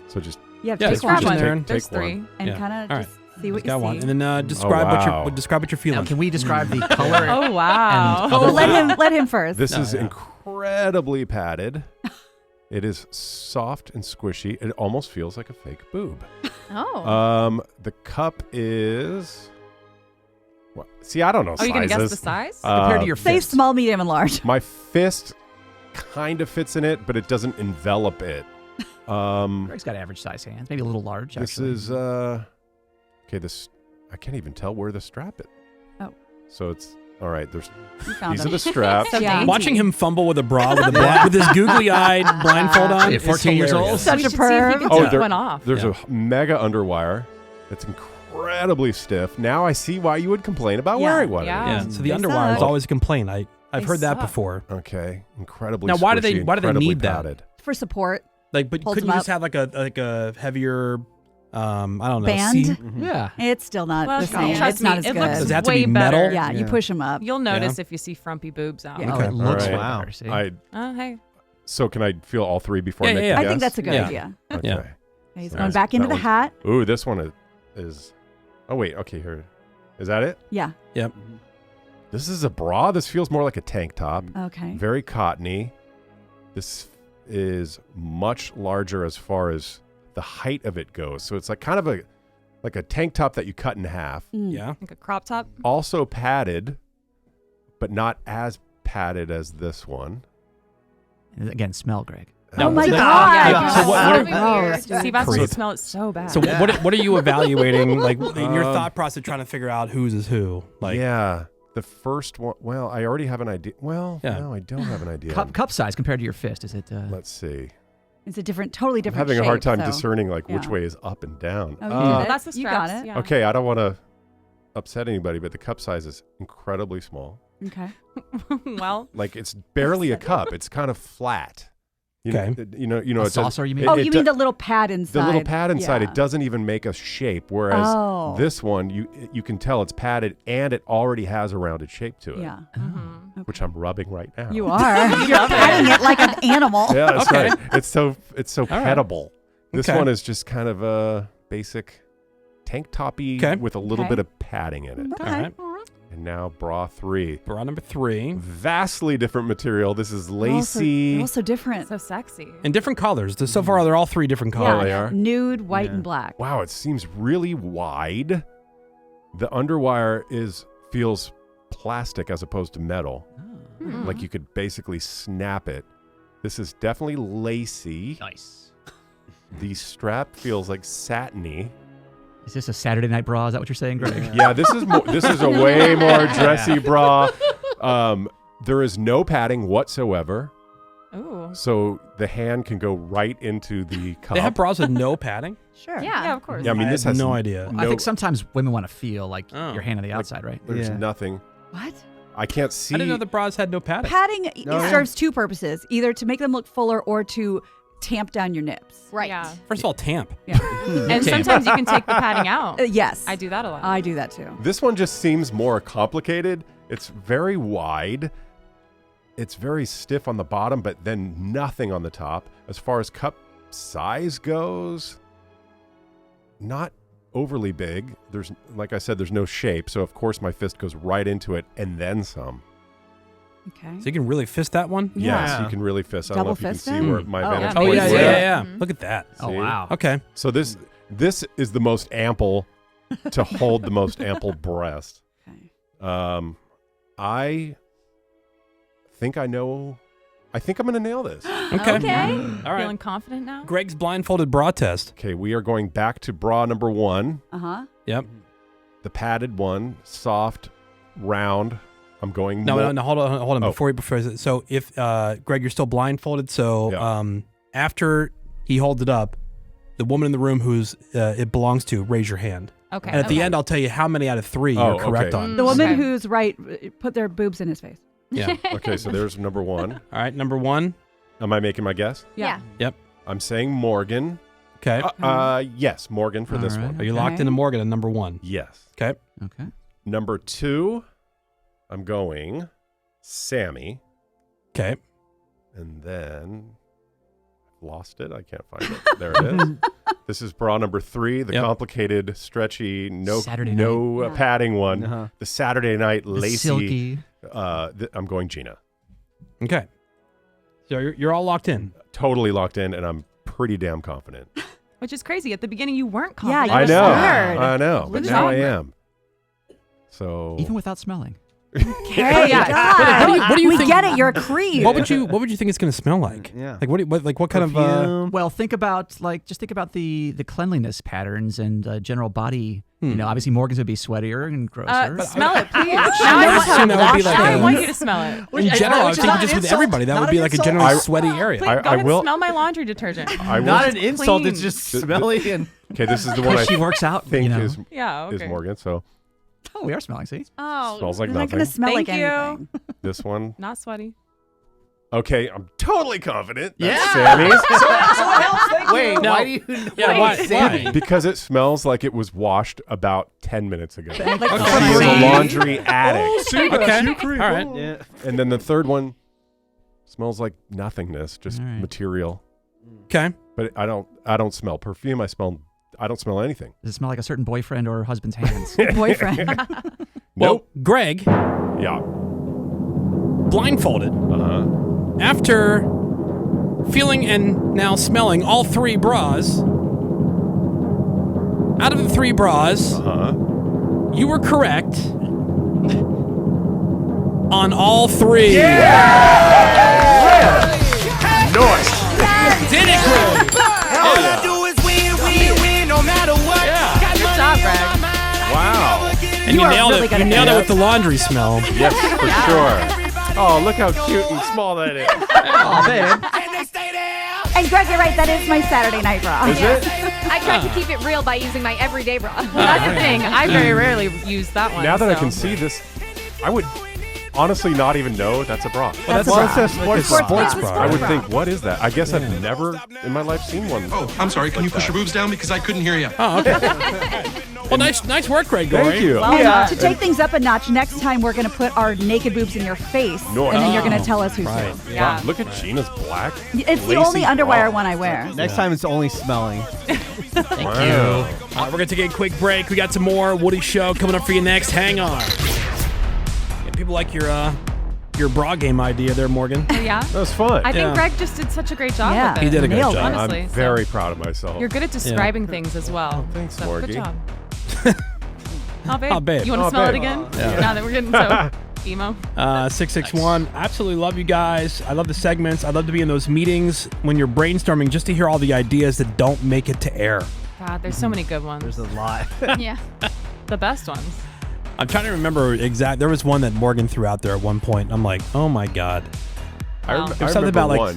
So just You have Yeah, to just take grab one one there. There's take one. three. and Yeah. kind of All just see what Got you one. see. And then describe wow. what you're Now, feeling. can we describe the color? Oh, wow. And Oh, other- let him first. this No, is yeah. incredibly padded. It is soft and squishy. It almost feels like a fake boob. Oh. The cup is. What? See, I don't know Are you going to guess the sizes. size? Compared to your Say fist. small, medium, and large. My fist kind of fits in it, but it doesn't envelop it. Greg's got average size hands, maybe a little large. This actually. is okay. This I can't even tell where the strap is. Oh. So it's all right. There's You found these him. are the straps. So Yeah. dainty. Watching him fumble with a bra with his googly-eyed blindfold on. Yeah, is 14 years old. hilarious. Such we a should see if you perv. can Oh, take there- one off. There's Yeah. a mega underwire that's incredibly stiff. Now I see why you would complain about Yeah. wearing one. Yeah. Yeah. So the They underwire is suck. always a complaint. I've They heard that suck. before. Okay, incredibly. Now, why do they squishy, need incredibly that? padded. For support. Like, but Holds couldn't them you up. just have like a heavier, I don't know, Band? C- Yeah. It's still not Well, the same. trust It's not me, as it good. looks Does it have to way be metal? better. Yeah, you Yeah. push them up. You'll notice if you see frumpy boobs out. Yeah. Oh, it looks All way right. better. See? I Hey. so can I feel all three before I Yeah, make yeah, the I think guess? that's a good Yeah. idea. Okay. Yeah. Okay, he's Nice. going back into That the one's- hat. Ooh, this one is. Oh wait, okay, here. Is that it? Yeah. Yep. This is a bra. This feels more like a tank top. Okay. Very cottony. This is much larger as far as the height of it goes. So it's like kind of like a tank top that you cut in half. Mm. Yeah. Like a crop top. Also padded, but not as padded as this one. And again, smell, Greg. Now, Oh my so- God. Yeah, so what- so what- weird. See, that's Creep. would smell it so bad. So what are you evaluating? Like in your thought process, trying to figure out whose is who? Like, Yeah. The first one, well, I already have an idea. Well, Yeah. no, I don't have an idea. Cup size compared to your fist, is it? Let's see. It's a totally I'm different having a hard shape, time so- discerning like which yeah. way is up and down. Oh, you Oh, did it. that's the You got straps. it. Yeah. Okay, I don't want to upset anybody, but the cup size is incredibly small. Okay. Well, Like it's barely a cup. It's kind of flat. You Okay. know, A it's saucer, you mean? Oh, it you do- mean the little pad inside? the little pad inside? Yeah. It doesn't even make a shape. Whereas Oh. this one, you can tell it's padded and it already has a rounded shape to it. Yeah. mhm. Which I'm rubbing right now. You are. You're patting it like an animal. Yeah, that's Okay. right. It's so right. pettable. This Okay. one is just kind of a basic tank toppy Okay. with a little Okay. bit of padding in it. Okay. All right. And now bra 3. Bra number 3. Vastly different material. This is They're lacy. also different. So sexy. In different colors. So far, they're all 3 different colors. they are? Nude, white, Yeah. and black. Wow, it seems really wide. The underwire feels plastic as opposed to metal. Like you could basically snap it. This is definitely lacy. Nice. The strap feels like satiny. Is this a Saturday night bra? Is that what you're saying, Greg? Yeah, this is a way more dressy bra. There is no padding whatsoever. Ooh. So the hand can go right into the cup. They have bras with no padding? Sure. Yeah, of course. Yeah, I mean, this have has no idea. I think sometimes women want to feel like Oh. your hand on the outside, right? There's Yeah. nothing. What? I can't see. I didn't know the bras had no padding. Padding No. serves two purposes: either to make them look fuller or to tamp down your nips. Right. Yeah. First of all, tamp. Yeah. And sometimes you can take the padding out. Yes. I do that a lot. I do that too. This one just seems more complicated. It's very wide. It's very stiff on the bottom, but then nothing on the top. As far as cup size goes, not overly big. There's, like I said, there's no shape. So of course my fist goes right into it and then some. Okay. So you can really fist that one? Yes, Yeah. you can really fist. I don't know Double if you can see fisting? where my Oh, vantage yeah. Oh, point yeah, is. yeah, at. yeah. Mhm. Look at that. Oh, See? wow. Okay. So this is the most ample to hold the most ample breast. Okay. I think I know. I think I'm going to nail this. Okay. Okay. All right. Feeling confident now? Greg's blindfolded bra test. Okay, we are going back to bra number 1. Uh-huh. Yep. The padded one, soft, round. I'm going No, more- no, hold on. Oh. Before so if Greg, you're still blindfolded. So Yeah. after he holds it up, the woman in the room who's it belongs to, raise your hand. Okay. And at the okay. end, I'll tell you how many out of 3 Oh, you're correct okay. on. The woman Okay. who's right put their boobs in his face. Yeah. Okay, so there's number 1. All right. Number 1. Am I making my guess? Yeah. Yep. I'm saying Morgan. Okay. Yes, Morgan for this All right. one. Are you locked Okay. into Morgan at number 1? Yes. Okay. Okay. Number 2, I'm going Sammy. Okay. And then I've lost it. I can't find it. There it is. This is bra number 3, the Yep. complicated, stretchy, Saturday no night. padding one. Uh-huh. The Saturday night The lacy. silky. I'm going Gina. Okay. So you're all locked in. Totally locked in, and I'm pretty damn confident. Which is crazy. At the beginning, you weren't Yeah, confident. you I were know. scared. I know. But Good now I job. am. So Even without smelling. Okay, yeah. God. What do you we think- get it. You're a creep. What would you think it's going to smell like? Yeah. Like what kind of Perfume. Well, think about the cleanliness patterns and general body. You know, obviously Morgan's would be sweatier and grosser. Smell it, please. I Now I noticed want- that would be like now I a- want you to smell it. in general, I was thinking just with everybody, that would be like a generally sweaty area. Please, I go ahead will- and smell my laundry detergent. I will. Not an insult. clean. It's just The- the- smelly and. Okay, this is the one I she works out. think you know. is Yeah, okay. Morgan. So Oh, we are smelling. See. Oh. smells like It's not nothing. going to smell Thank like you. anything. This one. Not sweaty. Okay, I'm totally confident. That's Yeah. Sammy's. Wait, No. why do you know Yeah, why? Sammy? Because it smells like it was washed about 10 minutes ago. Like She is Febreze. a laundry addict. Okay. All right. Yeah. And then the third one smells like nothingness, just All right. material. Okay. But I don't smell perfume. I don't smell anything. Does it smell like a certain boyfriend or husband's hands? Boyfriend. Well, Nope. Greg, Yeah. blindfolded, Uh-huh. after feeling and now smelling all 3 bras, out of the 3 bras, Uh-huh. you were correct on all 3. Nice. Did it, Greg? All I do is win, win, win, no matter what. Yeah. Good job, Greg. Wow. And you are nailed really it. good You at nailed it that. with the laundry smell. Yes, for sure. Oh, look how cute and small that is. Oh, babe. And they stay there. And Greg, you're right. That is my Saturday night bra. Is it? I tried to keep it real by using my everyday bra. That's the thing. I very rarely use that one. Now that I so. can see this, I would honestly not even know that's a bra. That's Well, a it bra. says sports Sports bra. bra. I would think, what is that? I guess I've never in my life seen one. Oh, I'm sorry. Can you push your boobs down because I couldn't hear you? Oh, okay. Well, nice work, Greg. Thank you. And to take things up a notch, next time we're going to put our naked boobs in your face, No, and then you're going oh, to tell us who's right. who. Yeah. Wow, look at Gina's black. It's the lacy only underwire bra. one I wear. Next time it's only smelling. Thank you. All right, we're going to take a quick break. We got some more Woody Show coming up for you next. Hang on. Yeah, people like your bra game idea there, Morgan. Yeah. That was fun. I think Yeah. Greg just did such a great job Yeah. with it. He did a great Nailed it. job. Honestly, I'm so- very proud of myself. You're good at describing things as well. thanks, so good Morgie. job. Oh, babe. Oh, babe. You want to Oh, smell babe. it again? Yeah. Now that we're getting so Emo. 661. Absolutely love you guys. I love the segments. I love to be in those meetings when you're brainstorming just to hear all the ideas that don't make it to air. God, there's so many good ones. There's a lot. Yeah. The best ones. I'm trying to remember There was one that Morgan threw out there at one point. And I'm like, oh my God. Wow. There's something about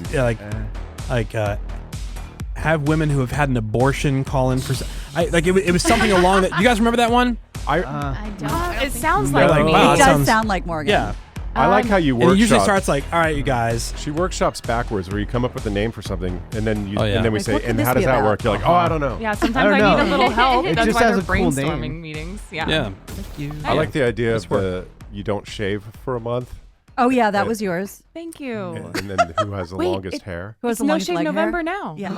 have women who have had an abortion call in for. It was something along that. You guys remember that one? I don't. It sounds They're like like, me. wow, It that does sounds- sound like Morgan. Yeah. I like how you And it workshop. usually starts like, all right, you guys. She workshops backwards, where you come up with a name for something, and then Oh, yeah. and then we Like, say, what could and this how does be that about? work? You're like, oh, I don't know. Yeah, sometimes I I, don't need a know. little help. It That's just why has they're a cool brainstorming name. meetings. Yeah. Yeah. Thank you. I like the idea Nice of work. you don't shave for a month, Oh, yeah, that was yours. Thank you. and then who has the Wait, longest hair? Who has It's the No longest Shave leg hair? November now. Yeah.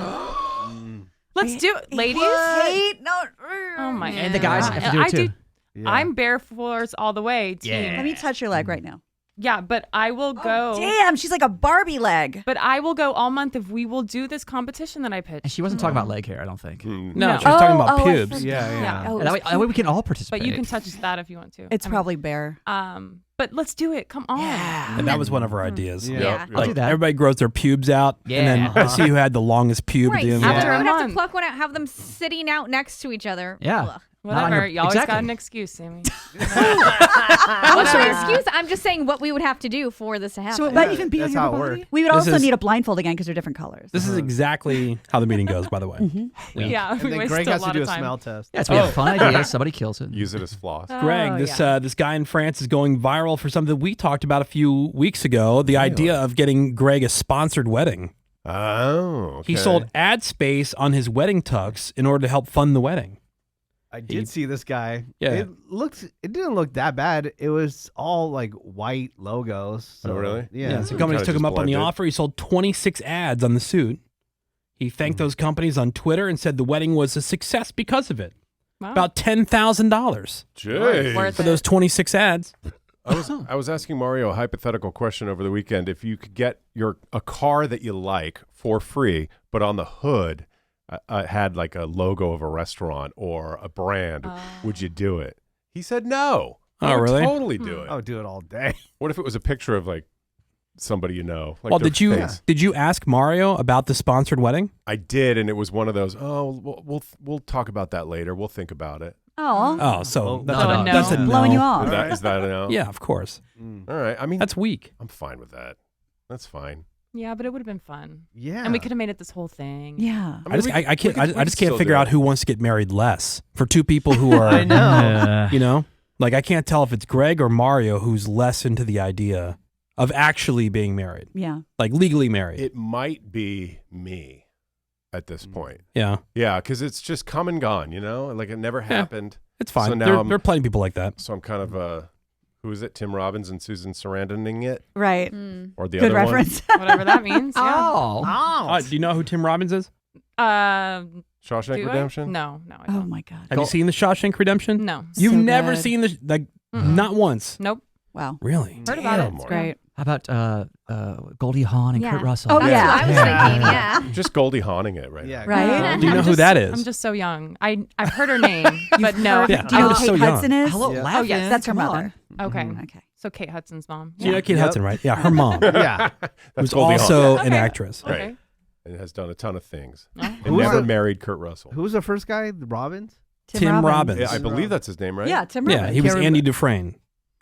Let's do it, ladies. Oh my And the guys God. have to do it too. Yeah. I'm bare force all the way, team. Let me touch your leg right now. Yeah, but I will go. Damn, she's like a Barbie leg. But I will go all month if we will do this competition that I pitched. And she wasn't talking about leg hair, I don't think. No, No. she was talking about I pubes. forgot. Yeah. Yeah. Oh, And that way we can all participate. But you can touch that if you want to. It's I mean, probably bare. But let's do it. Come on. And that was one of our ideas. Yeah. Yeah. I'll do that. Everybody grows their pubes out, and Yeah. then I see who had the longest pube Right. at the end So of the After we a would have to month. pluck one out, have them sitting out next to each other. Yeah. Ugh. Not on Whatever. your- You always got exactly. an excuse, Sammy. What's your excuse? I'm just saying what we would have to do for this to happen. So it Yeah, might even be that's on how your it body. works. We would This also is- need a blindfold again because they're different colors. This is exactly how the meeting goes, by the way. Yeah, And we then wasted Greg a has to lot do a of time. smell test. Yeah, it's a fun idea. Somebody kills it. Use it as floss. Greg, Oh, this guy in France is going viral for something we talked about a few weeks ago. The idea of getting Greg a sponsored wedding. Oh, okay. He sold ad space on his wedding tux in order to help fund the wedding. I did see this guy. Yeah. It didn't look that bad. It was all like white logos. So, Oh, really? Yeah. So companies Kinda took him just up on the blended. offer. He sold 26 ads on the suit. He thanked those companies on Twitter and said the wedding was a success because of it. Wow. About $10,000 Jeez. Worth for those 26 ads. I was asking Mario a hypothetical question over the weekend. If you could get a car that you like for free, but on the hood had like a logo of a restaurant or a brand, would you do it? He said no. I Oh, would really? Totally do it. I would do it all day. What if it was a picture of like somebody you know? Like Well, their did face? you ask Mario about the sponsored wedding? I did, and it was one of those. Oh, we'll talk about that later. We'll think about it. Oh, Oh, so that's, no, a, no. that's a no. blowing you off. Is that a no? Yeah, of course. All right. I mean, That's weak. I'm fine with that. That's fine. Yeah, but it would have been fun. Yeah. And we could have made it this whole thing. Yeah. I mean, I can't. we I just can't still figure do out it. who wants to get married less for two people who are. I know. You know, like I can't tell if it's Greg or Mario who's less into the idea of actually being married, Yeah. like legally married. It might be me at this point. Yeah, Yeah, because it's just come and gone, you know? Like it never happened. it's fine. So now there are plenty of people like that. So I'm kind of, who is it? Tim Robbins and Susan Sarandon-ing it? Right. Or the Good other reference. Whatever that means. Yeah. Oh. Do you know who Tim Robbins is? Shawshank Do I? Redemption? No, I Oh don't. my God. Have you seen The Shawshank Redemption? No. You've So never good. seen the not once. Nope. Wow. Really? Heard about it. Damn, It's Mario. great. How about Goldie Hawn and Yeah. Kurt Russell? Oh, That's yeah. what I was thinking. Yeah. Just Goldie Hawning it right Yeah. now. Right? Do you know who that is? I'm just so young. I've heard her name, but no. Yeah. Do you I know was Kate so young. Hudson is? Hello, Yeah. laughing. Oh, yes. That's her Come on. mother. Okay. Okay. So Kate Hudson's mom. You know Kate Yep. Hudson, right? Yeah, her mom, Yeah. who's Goldie Hawn. also an Okay. actress. Right. Okay. And has done a ton of things. Oh. And Who's never the- married Kurt Russell. Who was the first guy? Robbins? Tim Robbins. Yeah, I believe that's his name, right? Yeah, Tim Robbins. Yeah, he was Can't Andy Dufresne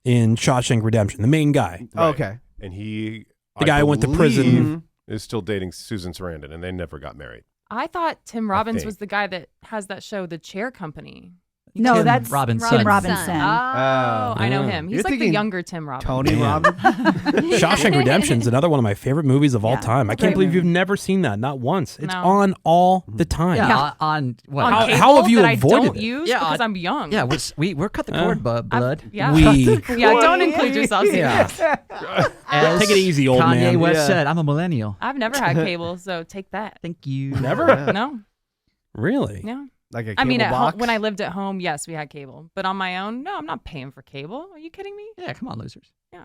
in Shawshank Redemption, the main guy. Right. Okay. And he, The I guy who went to prison. believe, is still dating Susan Sarandon, and they never got married. I thought Tim Robbins think. was the guy that has that show, The Chair Company. No, Tim that's Robinson. Tim Robinson. Oh, I know Yeah. him. He's You're like the thinking younger Tim Robbins. Tony Damn. Robbins? Shawshank Redemption's another one of my favorite movies of all Yeah. time. I Great can't believe movie. you've never seen that, not once. It's No. on all the time. Yeah, on what? On How- cable how have you that avoided I don't it? use Yeah, because I'm young. Yeah, we're cut the cord, blood. Yeah. We Yeah, don't include yourselves in Yeah. this. As Take it easy, old Kanye man. West Yeah. said, "I'm a millennial." I've never had cable, so take that. Thank you. Never? No, Really? no. Like a I mean, cable at home, box? when I lived at home, yes, we had cable. But on my own, no, I'm not paying for cable. Are you kidding me? Yeah, come on, losers. Yeah.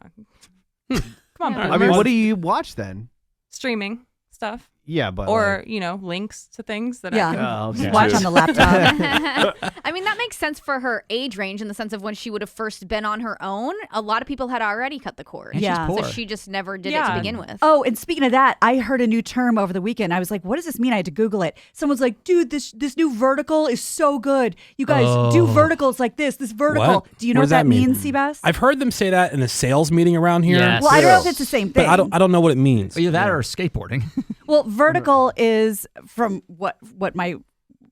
Come on, Yeah. I mean, boomers. what do you watch then? Streaming stuff. Yeah, but or links to things that I Yeah. can Oh, okay. Watch on the laptop. I mean, that makes sense for her age range in the sense of when she would have first been on her own. A lot of people had already cut the cord. And Yeah. she's So poor. she just never did it to begin with. Oh, and speaking of that, I heard a new term over the weekend. I was like, what does this mean? I had to Google it. Someone's like, dude, this new vertical is so good. You guys do verticals like this vertical. What? Do you know What what does that that mean? means, Seabass? I've heard them say that in a sales meeting around here. Yes. Well, I don't know if it's the same thing. But I don't know what it means. Either that or skateboarding. Well, vertical is from what my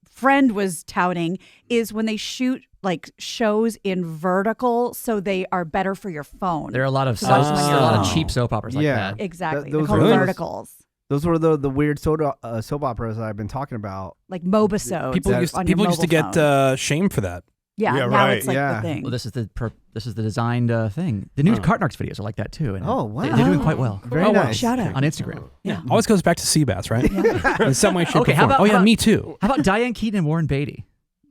friend was touting is when they shoot like shows in vertical, so they are better for your phone. There are a lot of So that's when there are a you're lot of home. cheap soap operas like Yeah. that. Exactly. Those They're called are those- verticals. Those were the weird soap operas that I've been talking about. Like Mobisodes. People used on your to mobile get phone. shamed for that. Yeah, Yeah, now right. it's like Yeah. the thing. Well, this is the designed thing. The new Cartnarks videos are like that too. And Oh, wow. They're doing quite well Very Oh, wow. nice. Shout out. on Instagram. Yeah. Always goes back to Seabass, right? In some way, shape, Okay, or how form. about- Oh yeah, how about- me too. How about Diane Keaton and Warren Beatty?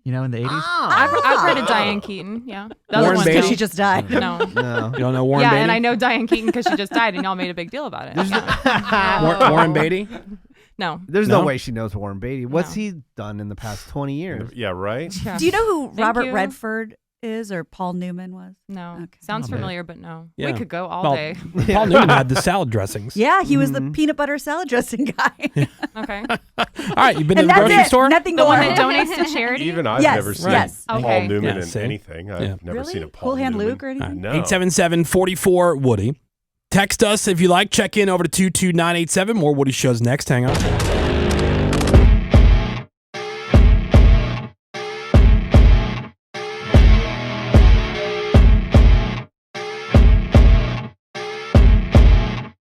In the 80s. I've heard of Diane Keaton. Yeah, the other Warren one Beatty? too. She just died. No. No. You don't know Warren Yeah, Beatty? and I know Diane Keaton because she just died, and y'all made a big deal about it. Yeah. Warren Beatty? No. There's No? no way she knows Warren Beatty. What's No. he done in the past 20 years? Yeah, right? Yeah. Do you know who Thank Robert you. Redford is or Paul Newman was? No. Okay. Sounds Oh, man. familiar, but no. Yeah. We could go all Well, day. Paul Newman had the salad dressings. Yeah, he was the peanut butter salad dressing guy. Okay. All right, you've been to and the that's grocery it. store? Nothing The going one on. that donates to charity. Even I've Yes, never seen yes. Paul Okay. Newman Yeah, in see? anything. I've Yeah. never Really? seen a Paul Cool Hand Newman. Luke or anything? No. 877-44-WOODY. Text us if you like. Check in over to 22987. More Woody shows next. Hang on.